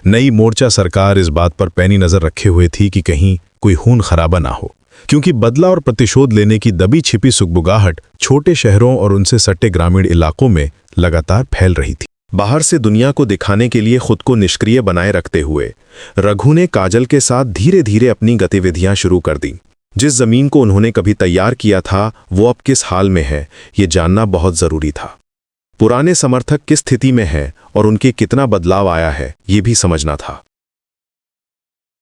नई मोर्चा सरकार इस बात पर पैनी नजर रखे हुए थी कि कहीं कोई खून खराबा ना हो, क्योंकि बदला और प्रतिशोध लेने की दबी छिपी सुगबुगाहट छोटे शहरों और उनसे सटे ग्रामीण इलाकों में लगातार फैल रही थी। बाहर से दुनिया को दिखाने के लिए खुद को निष्क्रिय बनाए रखते हुए रघु ने काजल के साथ धीरे धीरे अपनी गतिविधियां शुरू कर दी। जिस जमीन को उन्होंने कभी तैयार किया था वो अब किस हाल में है, ये जानना बहुत जरूरी था। पुराने समर्थक किस स्थिति में हैं और उनके कितना बदलाव आया है, ये भी समझना था।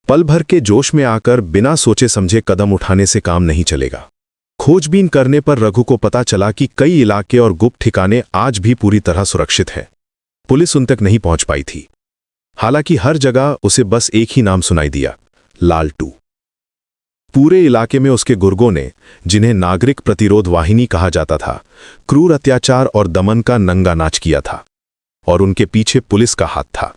पल भर के जोश में आकर बिना सोचे समझे कदम उठाने से काम नहीं चलेगा। खोजबीन करने पर रघु को पता चला कि कई इलाके और गुप्त ठिकाने आज भी पूरी तरह सुरक्षित हैं। पुलिस उन तक नहीं पहुंच पाई थी। हालांकि हर जगह उसे बस एक ही नाम सुनाई दिया, लालटू। पूरे इलाके में उसके गुर्गों ने, जिन्हें नागरिक प्रतिरोध वाहिनी कहा जाता था, क्रूर अत्याचार और दमन का नंगा नाच किया था, और उनके पीछे पुलिस का हाथ था।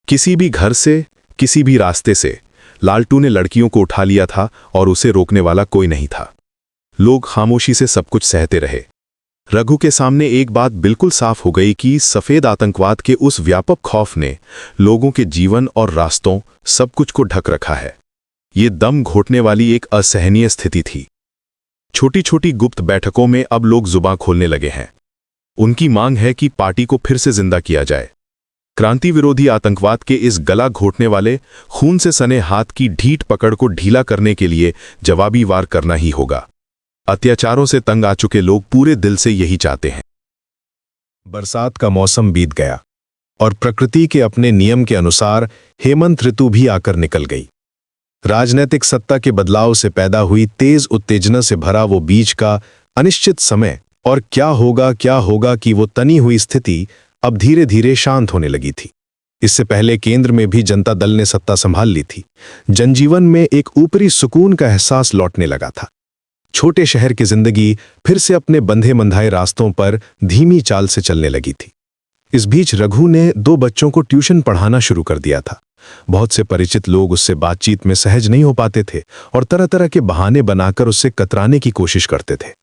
किसी भी घर से, किसी भी रास्ते से लालटू ने लड़कियों को उठा लिया था और उसे रोकने वाला कोई नहीं था। लोग खामोशी से सब कुछ सहते रहे। रघु के सामने एक बात बिल्कुल साफ हो गई कि सफेद आतंकवाद के उस व्यापक खौफ ने लोगों के जीवन और रास्तों सब कुछ को ढक रखा है। ये दम घोटने वाली एक असहनीय स्थिति थी। छोटी छोटी गुप्त बैठकों में अब लोग जुबान खोलने लगे हैं। उनकी मांग है कि पार्टी को फिर से जिंदा किया जाए। क्रांति विरोधी आतंकवाद के इस गला घोटने वाले, खून से सने हाथ की ढीठ पकड़ को ढीला करने के लिए जवाबी वार करना ही होगा। अत्याचारों से तंग आ चुके लोग पूरे दिल से यही चाहते हैं। बरसात का मौसम बीत गया और प्रकृति के अपने नियम के अनुसार हेमंत ऋतु भी आकर निकल गई। राजनैतिक सत्ता के बदलाव से पैदा हुई तेज उत्तेजना से भरा वो बीच का अनिश्चित समय और क्या होगा कि वो तनी हुई स्थिति अब धीरे धीरे शांत होने लगी थी। इससे पहले केंद्र में भी जनता दल ने सत्ता संभाल ली थी। जनजीवन में एक ऊपरी सुकून का एहसास लौटने लगा था। छोटे शहर की जिंदगी फिर से अपने बंधे बंधाए रास्तों पर धीमी चाल से चलने लगी थी। इस बीच रघु ने 2 बच्चों को ट्यूशन पढ़ाना शुरू कर दिया था। बहुत से परिचित लोग उससे बातचीत में सहज नहीं हो पाते थे और तरह तरह के बहाने बनाकर उससे कतराने की कोशिश करते थे।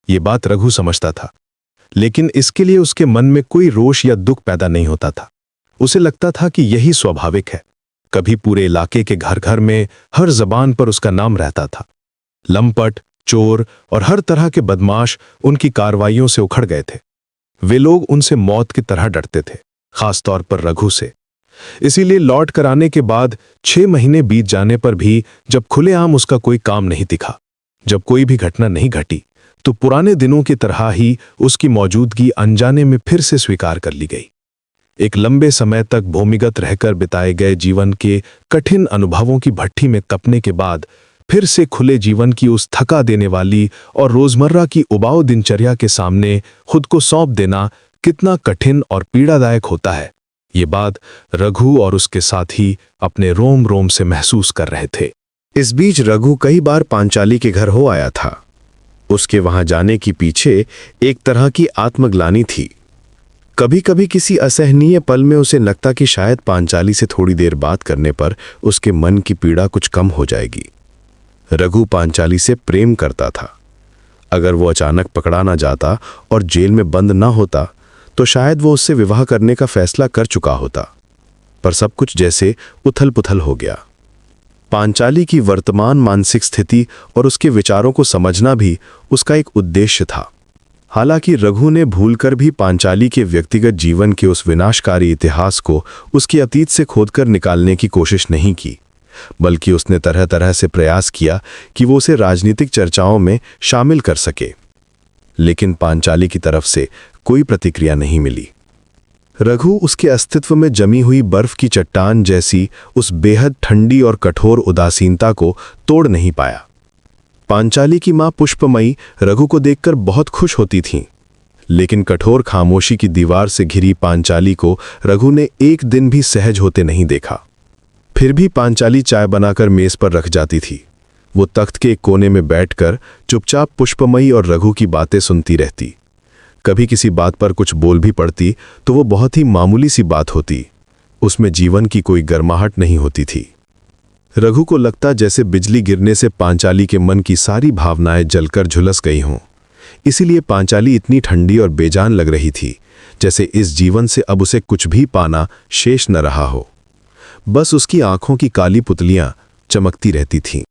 ये बात रघु समझता था, लेकिन इसके लिए उसके मन में कोई रोष या दुख पैदा नहीं होता था। उसे लगता था कि यही स्वाभाविक है। कभी पूरे इलाके के घर घर में हर जबान पर उसका नाम रहता था। लंपट, चोर और हर तरह के बदमाश उनकी कार्रवाइयों से उखड़ गए थे। वे लोग उनसे मौत की तरह डरते थे, खासतौर पर रघु से। इसीलिए लौट कर आने के बाद 6 महीने बीत जाने पर भी जब खुलेआम उसका कोई काम नहीं दिखा, जब कोई भी घटना नहीं घटी, तो पुराने दिनों की तरह ही उसकी मौजूदगी अनजाने में फिर से स्वीकार कर ली गई। एक लंबे समय तक भूमिगत रहकर बिताए गए जीवन के कठिन अनुभवों की भट्ठी में तपने के बाद फिर से खुले जीवन की उस थका देने वाली और रोजमर्रा की उबाऊ दिनचर्या के सामने खुद को सौंप देना कितना कठिन और पीड़ादायक होता है, ये बात रघु और उसके साथी अपने रोम रोम से महसूस कर रहे थे। इस बीच रघु कई बार पांचाली के घर हो आया था। उसके वहां जाने के पीछे एक तरह की आत्मग्लानि थी। कभी कभी किसी असहनीय पल में उसे लगता कि शायद पांचाली से थोड़ी देर बात करने पर उसके मन की पीड़ा कुछ कम हो जाएगी। रघु पांचाली से प्रेम करता था। अगर वो अचानक पकड़ा ना जाता और जेल में बंद ना होता तो शायद वो उससे विवाह करने का फैसला कर चुका होता। पर सब कुछ जैसे उथल पुथल हो गया। पांचाली की वर्तमान मानसिक स्थिति और उसके विचारों को समझना भी उसका एक उद्देश्य था। हालांकि रघु ने भूलकर भी पांचाली के व्यक्तिगत जीवन के उस विनाशकारी इतिहास को उसके अतीत से खोदकर निकालने की कोशिश नहीं की, बल्कि उसने तरह तरह से प्रयास किया कि वो उसे राजनीतिक चर्चाओं में शामिल कर सके। लेकिन पांचाली की तरफ से कोई प्रतिक्रिया नहीं मिली। रघु उसके अस्तित्व में जमी हुई बर्फ की चट्टान जैसी उस बेहद ठंडी और कठोर उदासीनता को तोड़ नहीं पाया। पांचाली की मां पुष्पमयी रघु को देखकर बहुत खुश होती थीं, लेकिन कठोर खामोशी की दीवार से घिरी पांचाली को रघु ने एक दिन भी सहज होते नहीं देखा। फिर भी पांचाली चाय बनाकर मेज पर रख जाती थी। वो तख्त के एक कोने में बैठकर चुपचाप पुष्पमयी और रघु की बातें सुनती रहती। कभी किसी बात पर कुछ बोल भी पड़ती तो वो बहुत ही मामूली सी बात होती। उसमें जीवन की कोई गर्माहट नहीं होती थी। रघु को लगता जैसे बिजली गिरने से पांचाली के मन की सारी भावनाएं जलकर झुलस गई हों। इसीलिए पांचाली इतनी ठंडी और बेजान लग रही थी, जैसे इस जीवन से अब उसे कुछ भी पाना शेष न रहा हो। बस उसकी आंखों की काली पुतलियां चमकती रहती थीं।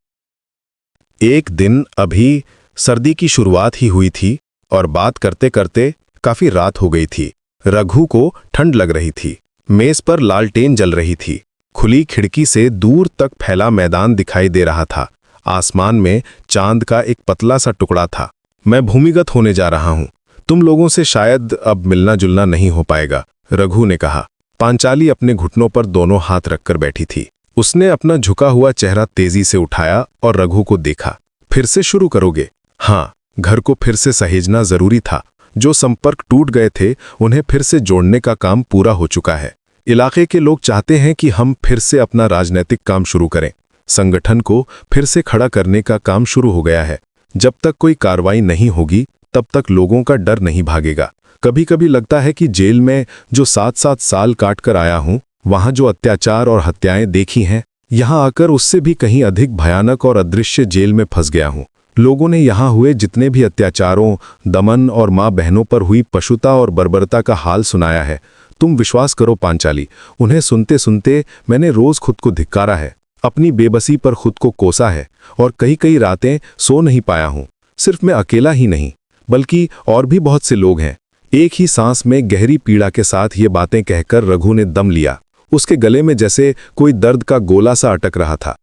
एक दिन अभी सर्दी की शुरुआत ही हुई थी और बात करते करते काफी रात हो गई थी। रघु को ठंड लग रही थी। मेज पर लालटेन जल रही थी। खुली खिड़की से दूर तक फैला मैदान दिखाई दे रहा था। आसमान में चांद का एक पतला सा टुकड़ा था। मैं भूमिगत होने जा रहा हूं। तुम लोगों से शायद अब मिलना जुलना नहीं हो पाएगा, रघु ने कहा। पांचाली अपने घुटनों पर दोनों हाथ रखकर बैठी थी। उसने अपना झुका हुआ चेहरा तेजी से उठाया और रघु को देखा। फिर से शुरू करोगे? हाँ, घर को फिर से सहेजना जरूरी था, जो संपर्क टूट गए थे उन्हें फिर से जोड़ने का काम पूरा हो चुका है। इलाके के लोग चाहते हैं कि हम फिर से अपना राजनीतिक काम शुरू करें। संगठन को फिर से खड़ा करने का काम शुरू हो गया है। जब तक कोई कार्रवाई नहीं होगी तब तक लोगों का डर नहीं भागेगा। कभी कभी लगता है कि जेल में जो 7-7 साल काट कर आया हूं, वहां जो अत्याचार और हत्याएं देखी हैं, यहां आकर उससे भी कहीं अधिक भयानक और अदृश्य जेल में फंस गया हूं। लोगों ने यहां हुए जितने भी अत्याचारों, दमन और मां बहनों पर हुई पशुता और बर्बरता का हाल सुनाया है। तुम विश्वास करो पांचाली, उन्हें सुनते सुनते मैंने रोज खुद को धिक्कारा है, अपनी बेबसी पर खुद को कोसा है और कई कई रातें सो नहीं पाया हूं। सिर्फ मैं अकेला ही नहीं बल्कि और भी बहुत से लोग हैं। एक ही सांस में गहरी पीड़ा के साथ ये बातें कहकर रघु ने दम लिया। उसके गले में जैसे कोई दर्द का गोला सा अटक रहा था।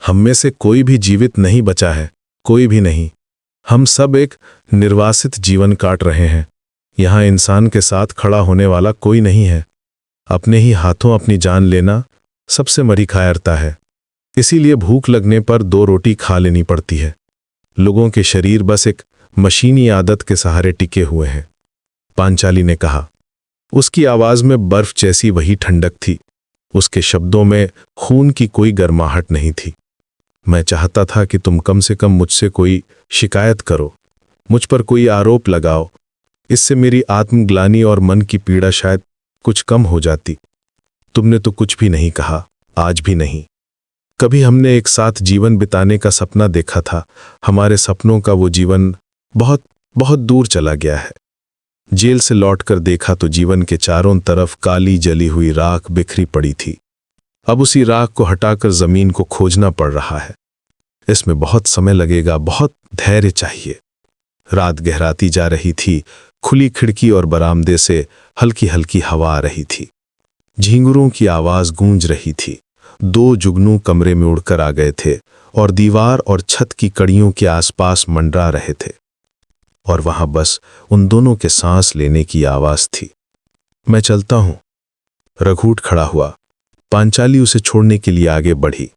हम में से कोई भी जीवित नहीं बचा है, कोई भी नहीं। हम सब एक निर्वासित जीवन काट रहे हैं। यहां इंसान के साथ खड़ा होने वाला कोई नहीं है। अपने ही हाथों अपनी जान लेना सबसे मरी कायरता है। इसीलिए भूख लगने पर 2 रोटी खा लेनी पड़ती है। लोगों के शरीर बस एक मशीनी आदत के सहारे टिके हुए हैं। पांचाली ने कहा। उसकी आवाज में बर्फ जैसी वही ठंडक थी। उसके शब्दों में खून की कोई गर्माहट नहीं थी। मैं चाहता था कि तुम कम से कम मुझसे कोई शिकायत करो, मुझ पर कोई आरोप लगाओ। इससे मेरी आत्मग्लानि और मन की पीड़ा शायद कुछ कम हो जाती। तुमने तो कुछ भी नहीं कहा, आज भी नहीं। कभी हमने एक साथ जीवन बिताने का सपना देखा था। हमारे सपनों का वो जीवन बहुत बहुत दूर चला गया है। जेल से लौटकर देखा तो जीवन के चारों तरफ काली जली हुई राख बिखरी पड़ी थी। अब उसी राख को हटाकर जमीन को खोजना पड़ रहा है। इसमें बहुत समय लगेगा, बहुत धैर्य चाहिए। रात गहराती जा रही थी। खुली खिड़की और बरामदे से हल्की हल्की हवा आ रही थी। झींगुरों की आवाज गूंज रही थी। 2 जुगनू कमरे में उड़कर आ गए थे और दीवार और छत की कड़ियों के आसपास मंडरा रहे थे। और वहां बस उन दोनों के सांस लेने की आवाज थी। मैं चलता हूं। रघु उठ खड़ा हुआ। पांचाली उसे छोड़ने के लिए आगे बढ़ी।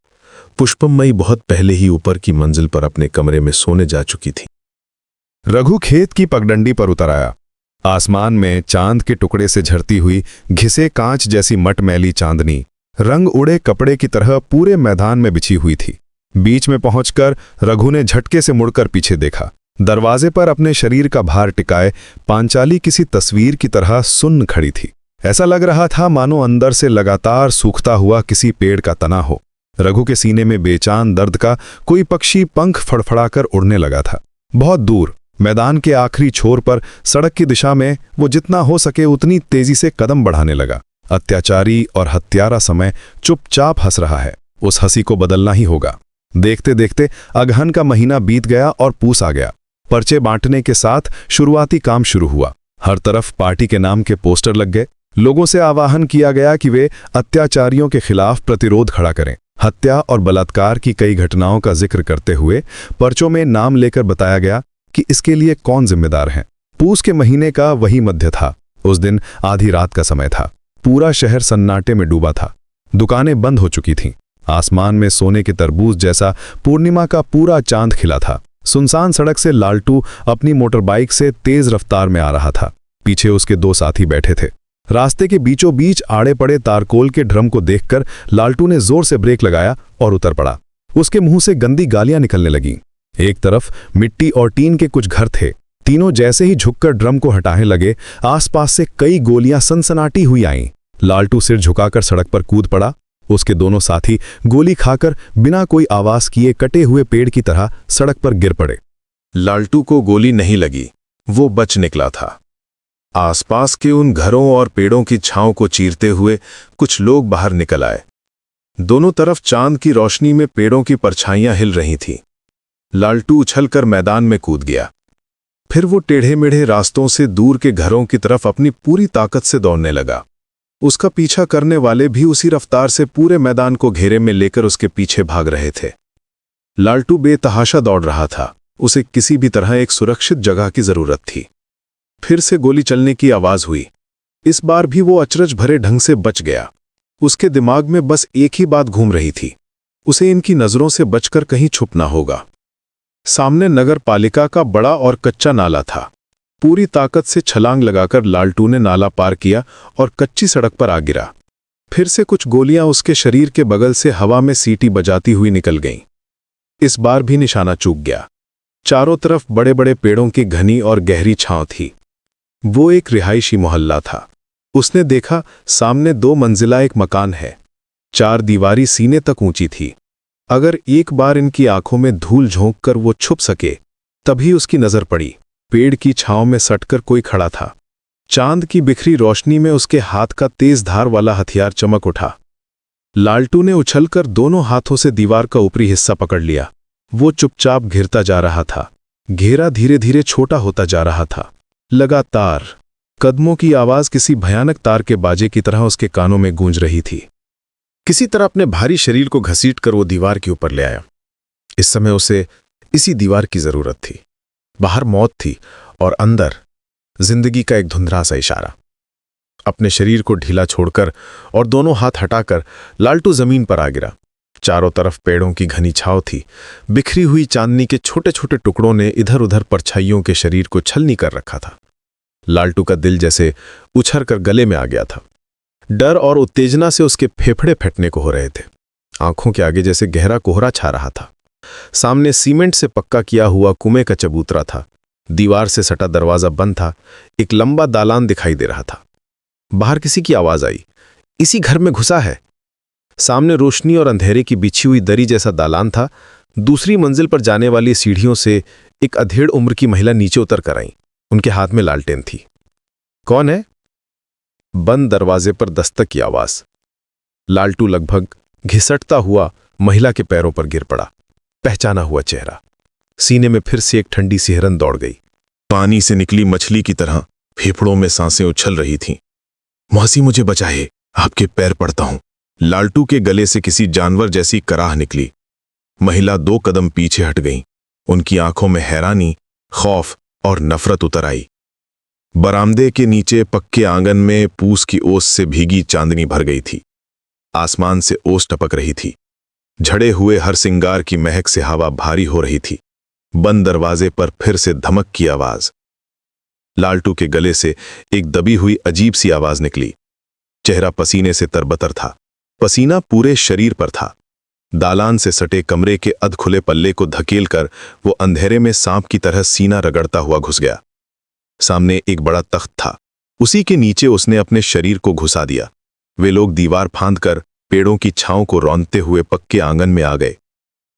पुष्पमयी बहुत पहले ही ऊपर की मंजिल पर अपने कमरे में सोने जा चुकी थी। रघु खेत की पगडंडी पर उतर आया। आसमान में चांद के टुकड़े से झरती हुई घिसे कांच जैसी मटमैली चांदनी रंग उड़े कपड़े की तरह पूरे मैदान में बिछी हुई थी। बीच में पहुंचकर रघु ने झटके से मुड़कर पीछे देखा। दरवाजे पर अपने शरीर का भार टिकाए पांचाली किसी तस्वीर की तरह सुन्न खड़ी थी। ऐसा लग रहा था मानो अंदर से लगातार सूखता हुआ किसी पेड़ का तना हो। रघु के सीने में बेचान दर्द का कोई पक्षी पंख फड़फड़ाकर उड़ने लगा था। बहुत दूर मैदान के आखिरी छोर पर सड़क की दिशा में वो जितना हो सके उतनी तेजी से कदम बढ़ाने लगा। अत्याचारी और हत्यारा समय चुपचाप हंस रहा है। उस हंसी को बदलना ही होगा। देखते देखते अगहन का महीना बीत गया और पूस आ गया। पर्चे बांटने के साथ शुरुआती काम शुरू हुआ। हर तरफ पार्टी के नाम के पोस्टर लग गए। लोगों से आह्वान किया गया कि वे अत्याचारियों के खिलाफ प्रतिरोध खड़ा करें। हत्या और बलात्कार की कई घटनाओं का जिक्र करते हुए पर्चों में नाम लेकर बताया गया कि इसके लिए कौन जिम्मेदार है। पूस के महीने का वही मध्य था। उस दिन आधी रात का समय था। पूरा शहर सन्नाटे में डूबा था। दुकानें बंद हो चुकी थीं। आसमान में सोने के तरबूज जैसा पूर्णिमा का पूरा चांद खिला था। सुनसान सड़क से लालटू अपनी मोटरबाइक से तेज रफ्तार में आ रहा था। पीछे उसके 2 साथी बैठे थे। रास्ते के बीचों बीच आड़े पड़े तारकोल के ड्रम को देखकर लालटू ने जोर से ब्रेक लगाया और उतर पड़ा। उसके मुंह से गंदी गालियां निकलने लगीं। एक तरफ मिट्टी और टीन के कुछ घर थे। तीनों जैसे ही झुककर ड्रम को हटाने लगे, आसपास से कई गोलियां सनसनाटी हुई आईं। लालटू सिर झुकाकर सड़क पर कूद पड़ा। उसके दोनों साथी गोली खाकर बिना कोई आवाज किए कटे हुए पेड़ की तरह सड़क पर गिर पड़े। लालटू को गोली नहीं लगी, वो बच निकला था। आसपास के उन घरों और पेड़ों की छांव को चीरते हुए कुछ लोग बाहर निकल आए। दोनों तरफ चांद की रोशनी में पेड़ों की परछाइयां हिल रही थीं। लालटू उछलकर मैदान में कूद गया। फिर वो टेढ़े मेढ़े रास्तों से दूर के घरों की तरफ अपनी पूरी ताकत से दौड़ने लगा। उसका पीछा करने वाले भी उसी रफ्तार से पूरे मैदान को घेरे में लेकर उसके पीछे भाग रहे थे। लालटू बेतहाशा दौड़ रहा था। उसे किसी भी तरह एक सुरक्षित जगह की जरूरत थी। फिर से गोली चलने की आवाज हुई। इस बार भी वो अचरज भरे ढंग से बच गया। उसके दिमाग में बस एक ही बात घूम रही थी, उसे इनकी नजरों से बचकर कहीं छुपना होगा। सामने नगर पालिका का बड़ा और कच्चा नाला था। पूरी ताकत से छलांग लगाकर लालटू ने नाला पार किया और कच्ची सड़क पर आ गिरा। फिर से कुछ गोलियां उसके शरीर के बगल से हवा में सीटी बजाती हुई निकल गईं। इस बार भी निशाना चूक गया। चारों तरफ बड़े बड़े पेड़ों की घनी और गहरी छांव थी। वो एक रिहायशी मोहल्ला था। उसने देखा सामने 2 मंजिला एक मकान है। 4 दीवारी सीने तक ऊंची थी। अगर एक बार इनकी आंखों में धूल झोंक कर वो छुप सके। तभी उसकी नजर पड़ी। पेड़ की छांव में सटकर कोई खड़ा था। चांद की बिखरी रोशनी में उसके हाथ का तेज धार वाला हथियार चमक उठा। लालटू ने उछलकर दोनों हाथों से दीवार का ऊपरी हिस्सा पकड़ लिया। वो चुपचाप घिरता जा रहा था। घेरा धीरे धीरे छोटा होता जा रहा था। लगातार कदमों की आवाज किसी भयानक तार के बाजे की तरह उसके कानों में गूंज रही थी। किसी तरह अपने भारी शरीर को घसीटकर वो दीवार के ऊपर ले आया। इस समय उसे इसी दीवार की जरूरत थी। बाहर मौत थी और अंदर जिंदगी का एक धुंधला सा इशारा। अपने शरीर को ढीला छोड़कर और दोनों हाथ हटाकर लालटू जमीन पर आ गिरा। चारों तरफ पेड़ों की घनी छाव थी। बिखरी हुई चांदनी के छोटे छोटे टुकड़ों ने इधर उधर परछाइयों के शरीर को छलनी कर रखा था। लालटू का दिल जैसे उछलकर गले में आ गया था। डर और उत्तेजना से उसके फेफड़े फटने को हो रहे थे। आंखों के आगे जैसे गहरा कोहरा छा रहा था। सामने सीमेंट से पक्का किया हुआ कुएं का चबूतरा था। दीवार से सटा दरवाजा बंद था। एक लंबा दालान दिखाई दे रहा था। बाहर किसी की आवाज आई, इसी घर में घुसा है। सामने रोशनी और अंधेरे की बिछी हुई दरी जैसा दालान था। दूसरी मंजिल पर जाने वाली सीढ़ियों से एक अधेड़ उम्र की महिला नीचे उतर कर आई। उनके हाथ में लालटेन थी। कौन है? बंद दरवाजे पर दस्तक की आवाज। लालटू लगभग घिसटता हुआ महिला के पैरों पर गिर पड़ा। पहचाना हुआ चेहरा। सीने में फिर से एक ठंडी सिहरन दौड़ गई। पानी से निकली मछली की तरह फेफड़ों में सांसें उछल रही थीं। मौसी मुझे बचाए, आपके पैर पड़ता हूं। लालटू के गले से किसी जानवर जैसी कराह निकली। महिला 2 कदम पीछे हट गई। उनकी आंखों में हैरानी, खौफ और नफरत उतर आई। बरामदे के नीचे पक्के आंगन में पूस की ओस से भीगी चांदनी भर गई थी। आसमान से ओस टपक रही थी। झड़े हुए हर सिंगार की महक से हवा भारी हो रही थी। बंद दरवाजे पर फिर से धमक की आवाज। लालटू के गले से एक दबी हुई अजीब सी आवाज निकली। चेहरा पसीने से तरबतर था। पसीना पूरे शरीर पर था। दालान से सटे कमरे के अधखुले पल्ले को धकेलकर वो अंधेरे में सांप की तरह सीना रगड़ता हुआ घुस गया। सामने एक बड़ा तख्त था। उसी के नीचे उसने अपने शरीर को घुसा दिया। वे लोग दीवार फांदकर पेड़ों की छांव को रौंदते हुए पक्के आंगन में आ गए।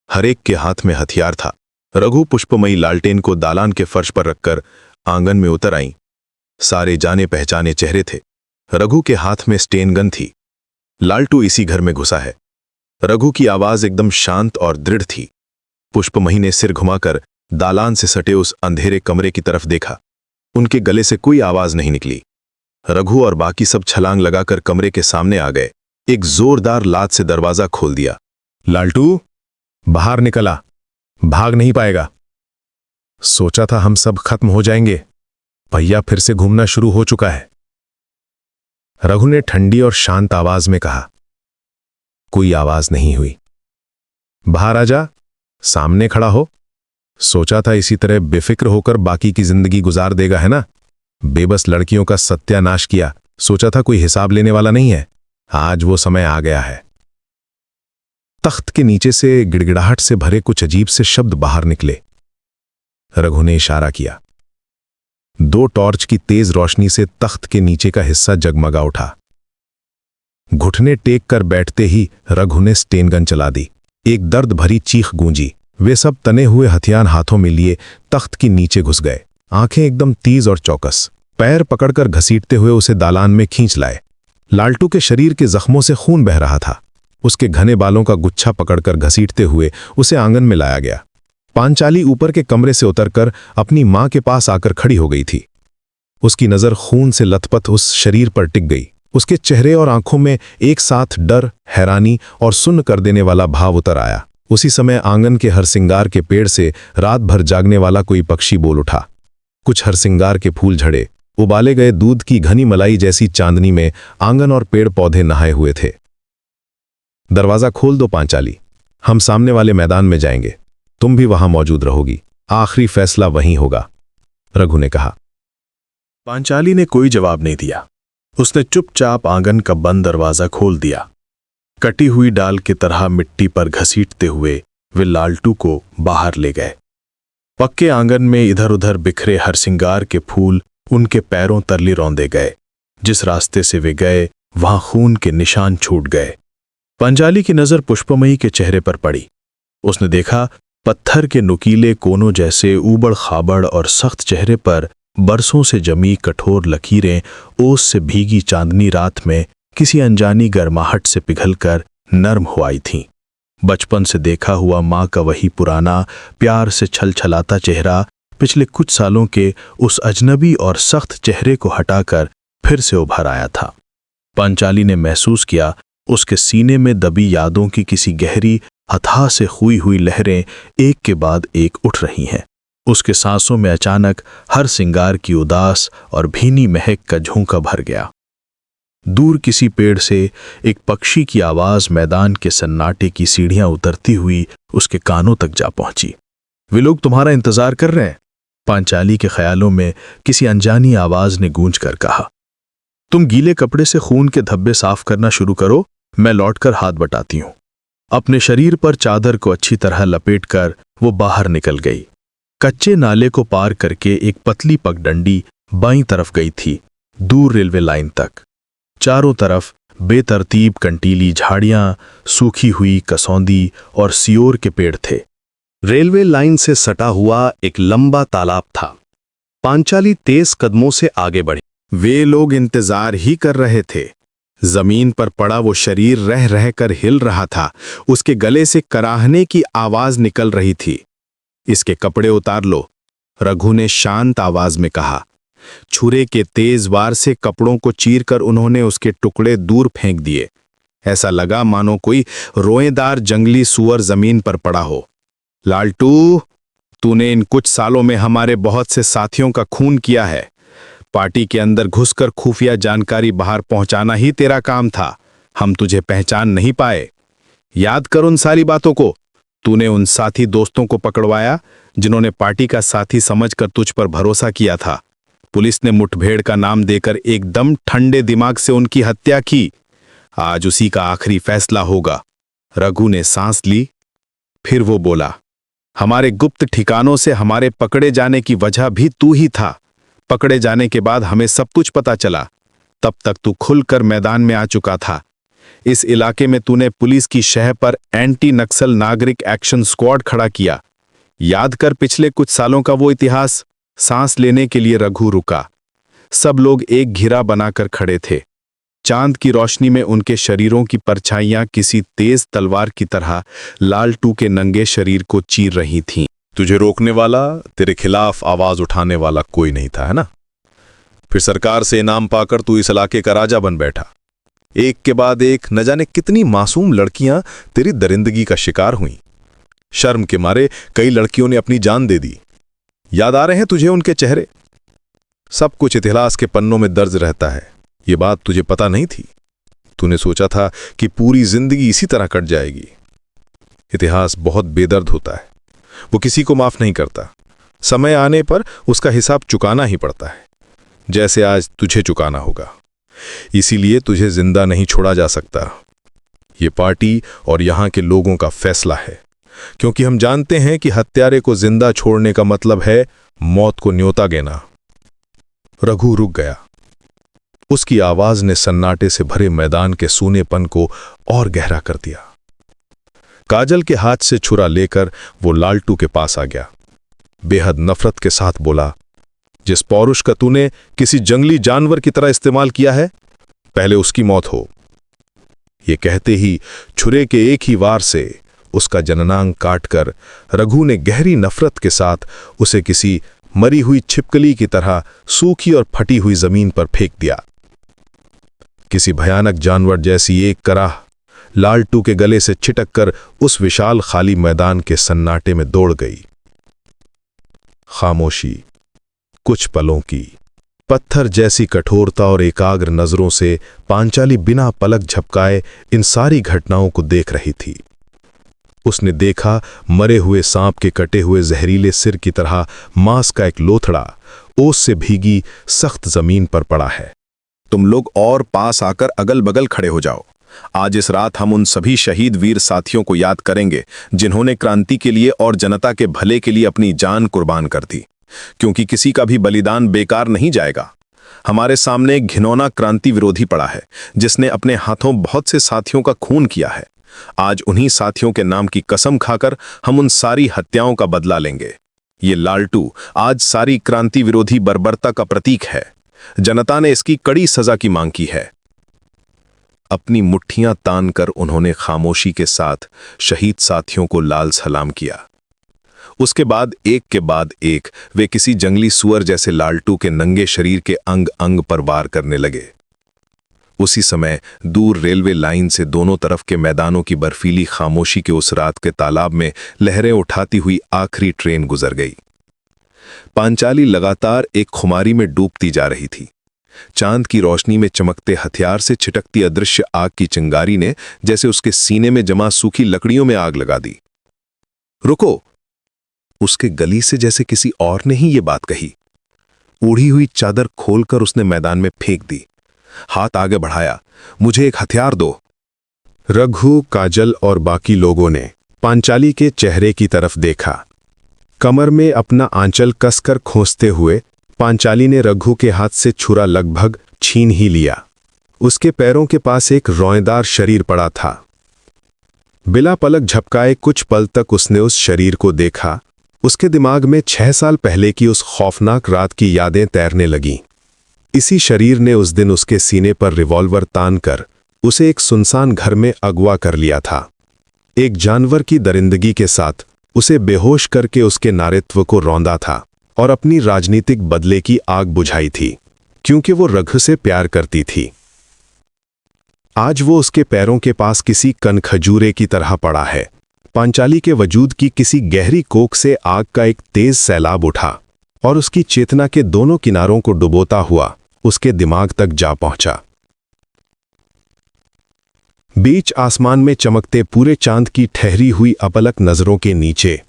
हर एक के हाथ में हथियार था। रघु पुष्पमयी लालटेन को दालान के फर्श पर रखकर आंगन में उतर आईं। सारे जाने पहचाने चेहरे थे। रघु के हाथ में स्टेन गन थी। लालटू इसी घर में घुसा है। रघु की आवाज एकदम शांत और दृढ़ थी। पुष्पमयी ने सिर घुमाकर दालान से सटे उस अंधेरे कमरे की तरफ देखा। उनके गले से कोई आवाज नहीं निकली। रघु और बाकी सब छलांग लगाकर कमरे के सामने आ गए। एक जोरदार लात से दरवाजा खोल दिया। लालटू बाहर निकला, भाग नहीं पाएगा। सोचा था हम सब खत्म हो जाएंगे। भैया फिर से घूमना शुरू हो चुका है। रघु ने ठंडी और शांत आवाज में कहा। कोई आवाज नहीं हुई। बाहर आजा, सामने खड़ा हो। सोचा था इसी तरह बेफिक्र होकर बाकी की जिंदगी गुजार देगा, है ना? बेबस लड़कियों का सत्यानाश किया। सोचा था कोई हिसाब लेने वाला नहीं है। आज वो समय आ गया है। तख्त के नीचे से गिड़गिड़ाहट से भरे कुछ अजीब से शब्द बाहर निकले। रघु ने इशारा किया। 2 टॉर्च की तेज रोशनी से तख्त के नीचे का हिस्सा जगमगा उठा। घुटने टेक कर बैठते ही रघु ने स्टेन गन चला दी। एक दर्द भरी चीख गूंजी। वे सब तने हुए हथियार हाथों में लिए तख्त के नीचे घुस गए। आंखें एकदम तेज और चौकस। पैर पकड़कर घसीटते हुए उसे दालान में खींच लाए। लालटू के शरीर के जख्मों से खून बह रहा था। उसके घने बालों का गुच्छा पकड़कर घसीटते हुए उसे आंगन में लाया गया। पांचाली ऊपर के कमरे से उतरकर अपनी मां के पास आकर खड़ी हो गई थी। उसकी नजर खून से लथपथ उस शरीर पर टिक गई। उसके चेहरे और आंखों में एक साथ डर, हैरानी और सुन्न कर देने वाला भाव उतर आया। उसी समय आंगन के हरसिंगार के पेड़ से रात भर जागने वाला कोई पक्षी बोल उठा। कुछ हरसिंगार के फूल झड़े। उबाले गए दूध की घनी मलाई जैसी चांदनी में आंगन और पेड़ पौधे नहाए हुए थे। दरवाजा खोल दो पांचाली, हम सामने वाले मैदान में जाएंगे। तुम भी वहां मौजूद रहोगी। आखिरी फैसला वहीं होगा, रघु ने कहा। पांचाली ने कोई जवाब नहीं दिया। उसने चुपचाप आंगन का बंद दरवाजा खोल दिया। कटी हुई डाल की तरह मिट्टी पर घसीटते हुए वे लालटू को बाहर ले गए। पक्के आंगन में इधर उधर बिखरे हरसिंगार के फूल उनके पैरों तरली रौंदे गए। जिस रास्ते से वे गए वहां खून के निशान छूट गए। पांचाली की नजर पुष्पमयी के चेहरे पर पड़ी। उसने देखा पत्थर के नुकीले कोनों जैसे ऊबड़ खाबड़ और सख्त चेहरे पर बरसों से जमी कठोर लकीरें ओस से भीगी चांदनी रात में किसी अनजानी गर्माहट से पिघलकर नर्म हो आई थीं। बचपन से देखा हुआ माँ का वही पुराना प्यार से छलछलाता चेहरा पिछले कुछ सालों के उस अजनबी और सख्त चेहरे को हटाकर फिर से उभर आया था। पांचाली ने महसूस किया उसके सीने में दबी यादों की किसी गहरी अथाह से हुई हुई लहरें एक के बाद एक उठ रही हैं। उसके सांसों में अचानक हर सिंगार की उदास और भीनी महक का झोंका भर गया। दूर किसी पेड़ से एक पक्षी की आवाज मैदान के सन्नाटे की सीढ़ियां उतरती हुई उसके कानों तक जा पहुंची। वे लोग तुम्हारा इंतजार कर रहे हैं, पांचाली के ख्यालों में किसी अनजानी आवाज ने गूंज कर कहा। तुम गीले कपड़े से खून के धब्बे साफ करना शुरू करो, मैं लौटकर हाथ बटाती हूं। अपने शरीर पर चादर को अच्छी तरह लपेटकर वो बाहर निकल गई। कच्चे नाले को पार करके एक पतली पगडंडी बाईं तरफ गई थी, दूर रेलवे लाइन तक। चारों तरफ बेतरतीब कंटीली झाड़ियां, सूखी हुई कसौंदी और सियोर के पेड़ थे। रेलवे लाइन से सटा हुआ एक लंबा तालाब था। पांचाली तेज कदमों से आगे बढ़ी। वे लोग इंतजार ही कर रहे थे। जमीन पर पड़ा वो शरीर रह रहकर हिल रहा था। उसके गले से कराहने की आवाज निकल रही थी। इसके कपड़े उतार लो, रघु ने शांत आवाज में कहा। छुरे के तेज वार से कपड़ों को चीरकर उन्होंने उसके टुकड़े दूर फेंक दिए। ऐसा लगा मानो कोई रोएदार जंगली सुअर जमीन पर पड़ा हो। लालटू, तूने इन कुछ सालों में हमारे बहुत से साथियों का खून किया है। पार्टी के अंदर घुसकर खुफिया जानकारी बाहर पहुंचाना ही तेरा काम था। हम तुझे पहचान नहीं पाए। याद कर उन सारी बातों को। तूने उन साथी दोस्तों को पकड़वाया जिन्होंने पार्टी का साथी समझकर तुझ पर भरोसा किया था। पुलिस ने मुठभेड़ का नाम देकर एकदम ठंडे दिमाग से उनकी हत्या की। आज उसी का आखिरी फैसला होगा। रघु ने सांस ली, फिर वो बोला, हमारे गुप्त ठिकानों से हमारे पकड़े जाने की वजह भी तू ही था। पकड़े जाने के बाद हमें सब कुछ पता चला। तब तक तू खुलकर मैदान में आ चुका था। इस इलाके में तूने पुलिस की शह पर एंटी नक्सल नागरिक एक्शन स्क्वाड खड़ा किया। याद कर पिछले कुछ सालों का वो इतिहास। सांस लेने के लिए रघु रुका। सब लोग एक घेरा बनाकर खड़े थे। चांद की रोशनी में उनके शरीरों की परछाइयां किसी तेज तलवार की तरह लालटू के नंगे शरीर को चीर रही थीं। तुझे रोकने वाला, तेरे खिलाफ आवाज उठाने वाला कोई नहीं था, है ना? फिर सरकार से इनाम पाकर तू इस इलाके का राजा बन बैठा। एक के बाद एक न जाने कितनी मासूम लड़कियां तेरी दरिंदगी का शिकार हुईं। शर्म के मारे कई लड़कियों ने अपनी जान दे दी। याद आ रहे हैं तुझे उनके चेहरे? सब कुछ इतिहास के पन्नों में दर्ज रहता है। ये बात तुझे पता नहीं थी। तूने सोचा था कि पूरी जिंदगी इसी तरह कट जाएगी। इतिहास बहुत बेदर्द होता है। वो किसी को माफ नहीं करता। समय आने पर उसका हिसाब चुकाना ही पड़ता है, जैसे आज तुझे चुकाना होगा। इसीलिए तुझे जिंदा नहीं छोड़ा जा सकता। ये पार्टी और यहां के लोगों का फैसला है, क्योंकि हम जानते हैं कि हत्यारे को जिंदा छोड़ने का मतलब है मौत को न्योता देना। रघु रुक गया। उसकी आवाज ने सन्नाटे से भरे मैदान के सूनेपन को और गहरा कर दिया। काजल के हाथ से छुरा लेकर वो लालटू के पास आ गया। बेहद नफरत के साथ बोला, जिस पौरुष का तूने किसी जंगली जानवर की तरह इस्तेमाल किया है, पहले उसकी मौत हो। ये कहते ही छुरे के एक ही वार से उसका जननांग काटकर रघु ने गहरी नफरत के साथ उसे किसी मरी हुई छिपकली की तरह सूखी और फटी हुई जमीन पर फेंक दिया। किसी भयानक जानवर जैसी एक कराह लालटू के गले से छिटक कर उस विशाल खाली मैदान के सन्नाटे में दौड़ गई। खामोशी, कुछ पलों की, पत्थर जैसी कठोरता और एकाग्र नजरों से पांचाली बिना पलक झपकाए इन सारी घटनाओं को देख रही थी। उसने देखा मरे हुए सांप के कटे हुए जहरीले सिर की तरह मांस का एक लोथड़ा ओस से भीगी सख्त जमीन पर पड़ा है। तुम लोग और पास आकर अगल बगल खड़े हो जाओ। आज इस रात हम उन सभी शहीद वीर साथियों को याद करेंगे जिन्होंने क्रांति के लिए और जनता के भले के लिए अपनी जान कुर्बान कर दी, क्योंकि किसी का भी बलिदान बेकार नहीं जाएगा। हमारे सामने एक घिनौना क्रांति विरोधी पड़ा है जिसने अपने हाथों बहुत से साथियों का खून किया है। आज उन्हीं साथियों के नाम की कसम खाकर हम उन सारी हत्याओं का बदला लेंगे। ये लालटू आज सारी क्रांति विरोधी बर्बरता का प्रतीक है। जनता ने इसकी कड़ी सजा की मांग की है। अपनी मुट्ठियां तानकर उन्होंने खामोशी के साथ शहीद साथियों को लाल सलाम किया। उसके बाद एक वे किसी जंगली सुअर जैसे लालटू के नंगे शरीर के अंग अंग पर वार करने लगे। उसी समय दूर रेलवे लाइन से दोनों तरफ के मैदानों की बर्फीली खामोशी के उस रात के तालाब में लहरें उठाती हुई आखिरी ट्रेन गुजर गई। पांचाली लगातार एक खुमारी में डूबती जा रही थी। चांद की रोशनी में चमकते हथियार से छिटकती अदृश्य आग की चिंगारी ने जैसे उसके सीने में जमा सूखी लकड़ियों में आग लगा दी। रुको! उसके गली से जैसे किसी और ने ही ये बात कही। ओढ़ी हुई चादर खोलकर उसने मैदान में फेंक दी। हाथ आगे बढ़ाया। मुझे एक हथियार दो। रघु, काजल और बाकी लोगों ने पांचाली के चेहरे की तरफ देखा। कमर में अपना आंचल कसकर खोंसते हुए पांचाली ने रघु के हाथ से छुरा लगभग छीन ही लिया। उसके पैरों के पास एक रोएदार शरीर पड़ा था। बिना पलक झपकाए कुछ पल तक उसने उस शरीर को देखा। उसके दिमाग में 6 साल पहले की उस खौफनाक रात की यादें तैरने लगीं। इसी शरीर ने उस दिन उसके सीने पर रिवॉल्वर तानकर उसे एक सुनसान घर में अगवा कर लिया था। एक जानवर की दरिंदगी के साथ उसे बेहोश करके उसके नारित्व को रौंदा था और अपनी राजनीतिक बदले की आग बुझाई थी, क्योंकि वो रघु से प्यार करती थी। आज वो उसके पैरों के पास किसी कनखजूरे की तरह पड़ा है। पांचाली के वजूद की किसी गहरी कोख से आग का एक तेज सैलाब उठा और उसकी चेतना के दोनों किनारों को डुबोता हुआ उसके दिमाग तक जा पहुंचा। बीच आसमान में चमकते पूरे चांद की ठहरी हुई अपलक नजरों के नीचे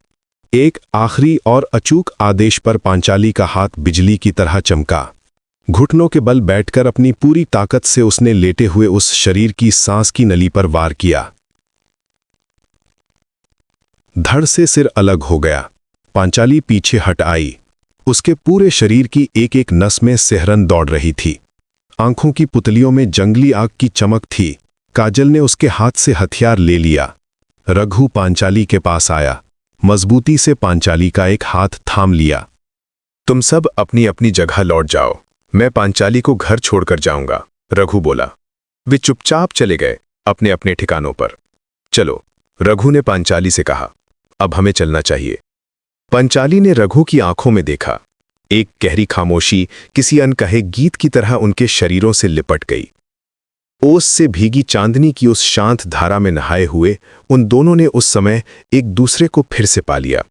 एक आखिरी और अचूक आदेश पर पांचाली का हाथ बिजली की तरह चमका। घुटनों के बल बैठकर अपनी पूरी ताकत से उसने लेटे हुए उस शरीर की सांस की नली पर वार किया। धड़ से सिर अलग हो गया। पांचाली पीछे हट आई। उसके पूरे शरीर की एक एक नस में सिहरन दौड़ रही थी। आंखों की पुतलियों में जंगली आग की चमक थी। काजल ने उसके हाथ से हथियार ले लिया। रघु पांचाली के पास आया। मजबूती से पांचाली का एक हाथ थाम लिया। तुम सब अपनी अपनी जगह लौट जाओ, मैं पांचाली को घर छोड़कर जाऊंगा, रघु बोला। वे चुपचाप चले गए अपने अपने ठिकानों पर। चलो, रघु ने पांचाली से कहा, अब हमें चलना चाहिए। पांचाली ने रघु की आंखों में देखा। एक गहरी खामोशी किसी अनकहे गीत की तरह उनके शरीरों से लिपट गई। ओस से भीगी चांदनी की उस शांत धारा में नहाए हुए उन दोनों ने उस समय एक दूसरे को फिर से पा लिया।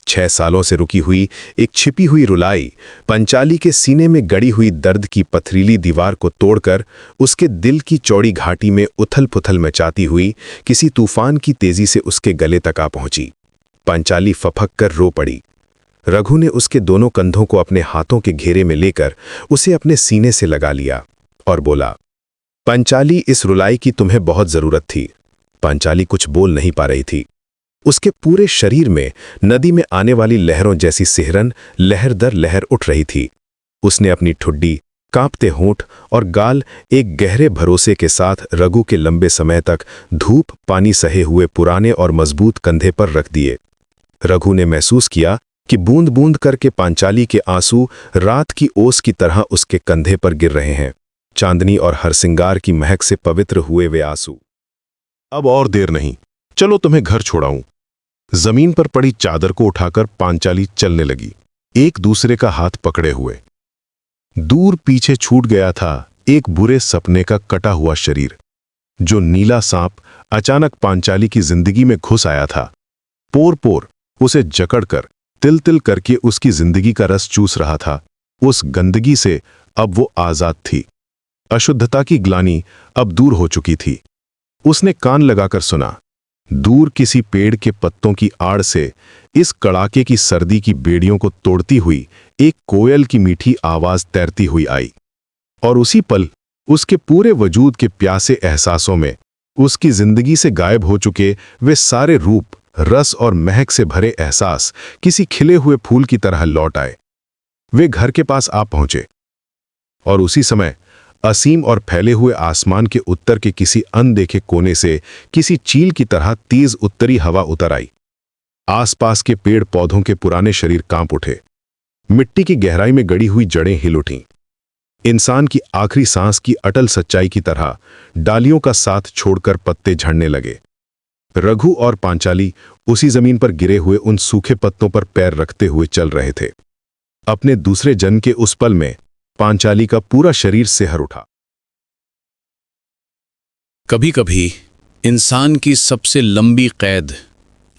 6 सालों से रुकी हुई एक छिपी हुई रुलाई पांचाली के सीने में गड़ी हुई दर्द की पथरीली दीवार को तोड़कर उसके दिल की चौड़ी घाटी में उथल पुथल मचाती हुई किसी तूफान की तेजी से उसके गले तक आ पहुंची। पांचाली फफक कर रो पड़ी। रघु ने उसके दोनों कंधों को अपने हाथों के घेरे में लेकर उसे अपने सीने से लगा लिया और बोला, पांचाली, इस रुलाई की तुम्हें बहुत जरूरत थी। पांचाली कुछ बोल नहीं पा रही थी। उसके पूरे शरीर में नदी में आने वाली लहरों जैसी सिहरन लहर दर लहर उठ रही थी। उसने अपनी ठुड्डी, कांपते होंठ और गाल एक गहरे भरोसे के साथ रघु के लंबे समय तक धूप पानी सहे हुए पुराने और मजबूत कंधे पर रख दिए। रघु ने महसूस किया कि बूंद बूंद करके पांचाली के आंसू रात की ओस की तरह उसके कंधे पर गिर रहे हैं। चांदनी और हरसिंगार की महक से पवित्र हुए वे आंसू। अब और देर नहीं, चलो तुम्हें घर छोड़ाऊं। जमीन पर पड़ी चादर को उठाकर पांचाली चलने लगी, एक दूसरे का हाथ पकड़े हुए। दूर पीछे छूट गया था एक बुरे सपने का कटा हुआ शरीर। जो नीला सांप अचानक पांचाली की जिंदगी में घुस आया था, पोर पोर उसे जकड़कर तिल तिल करके उसकी जिंदगी का रस चूस रहा था। उस गंदगी से अब वो आजाद थी। अशुद्धता की ग्लानि अब दूर हो चुकी थी। उसने कान लगाकर सुना, दूर किसी पेड़ के पत्तों की आड़ से इस कड़ाके की सर्दी की बेड़ियों को तोड़ती हुई एक कोयल की मीठी आवाज तैरती हुई आई। और उसी पल उसके पूरे वजूद के प्यासे एहसासों में उसकी जिंदगी से गायब हो चुके वे सारे रूप, रस और महक से भरे एहसास किसी खिले हुए फूल की तरह लौट आए। वे घर के पास आ पहुंचे और उसी समय असीम और फैले हुए आसमान के उत्तर के किसी अनदेखे कोने से किसी चील की तरह तेज उत्तरी हवा उतर आई। आसपास के पेड़ पौधों के पुराने शरीर कांप उठे, मिट्टी की गहराई में गड़ी हुई जड़ें हिल उठीं। इंसान की आखिरी सांस की अटल सच्चाई की तरह डालियों का साथ छोड़कर पत्ते झड़ने लगे। रघु और पांचाली उसी जमीन पर गिरे हुए उन सूखे पत्तों पर पैर रखते हुए चल रहे थे। अपने दूसरे जन्म के उस पल में पांचाली का पूरा शरीर सिहर उठा। कभी कभी इंसान की सबसे लंबी कैद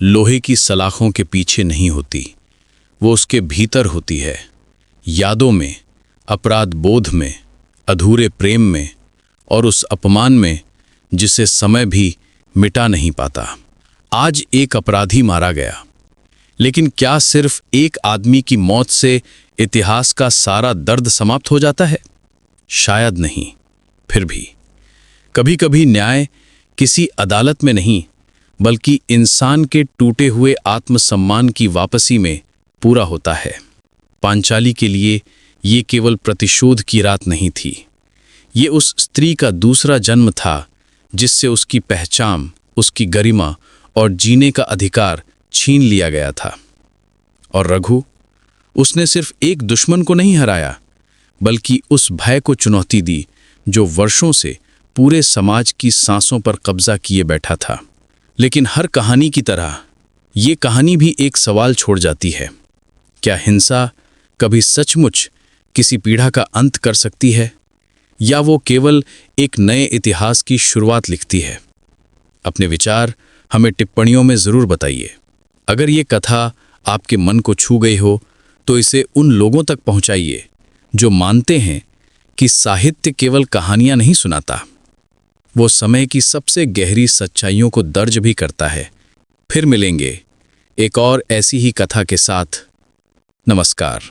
लोहे की सलाखों के पीछे नहीं होती, वो उसके भीतर होती है, यादों में, अपराध बोध में, अधूरे प्रेम में और उस अपमान में जिसे समय भी मिटा नहीं पाता। आज एक अपराधी मारा गया, लेकिन क्या सिर्फ एक आदमी की मौत से इतिहास का सारा दर्द समाप्त हो जाता है? शायद नहीं। फिर भी कभी कभी न्याय किसी अदालत में नहीं, बल्कि इंसान के टूटे हुए आत्मसम्मान की वापसी में पूरा होता है। पांचाली के लिए ये केवल प्रतिशोध की रात नहीं थी, ये उस स्त्री का दूसरा जन्म था जिससे उसकी पहचान, उसकी गरिमा और जीने का अधिकार छीन लिया गया था। और रघु, उसने सिर्फ एक दुश्मन को नहीं हराया, बल्कि उस भय को चुनौती दी जो वर्षों से पूरे समाज की सांसों पर कब्जा किए बैठा था। लेकिन हर कहानी की तरह ये कहानी भी एक सवाल छोड़ जाती है। क्या हिंसा कभी सचमुच किसी पीढ़ा का अंत कर सकती है, या वो केवल एक नए इतिहास की शुरुआत लिखती है? अपने विचार हमें टिप्पणियों में ज़रूर बताइए। अगर ये कथा आपके मन को छू गई हो तो इसे उन लोगों तक पहुंचाइए जो मानते हैं कि साहित्य केवल कहानियां नहीं सुनाता, वो समय की सबसे गहरी सच्चाइयों को दर्ज भी करता है। फिर मिलेंगे एक और ऐसी ही कथा के साथ। नमस्कार।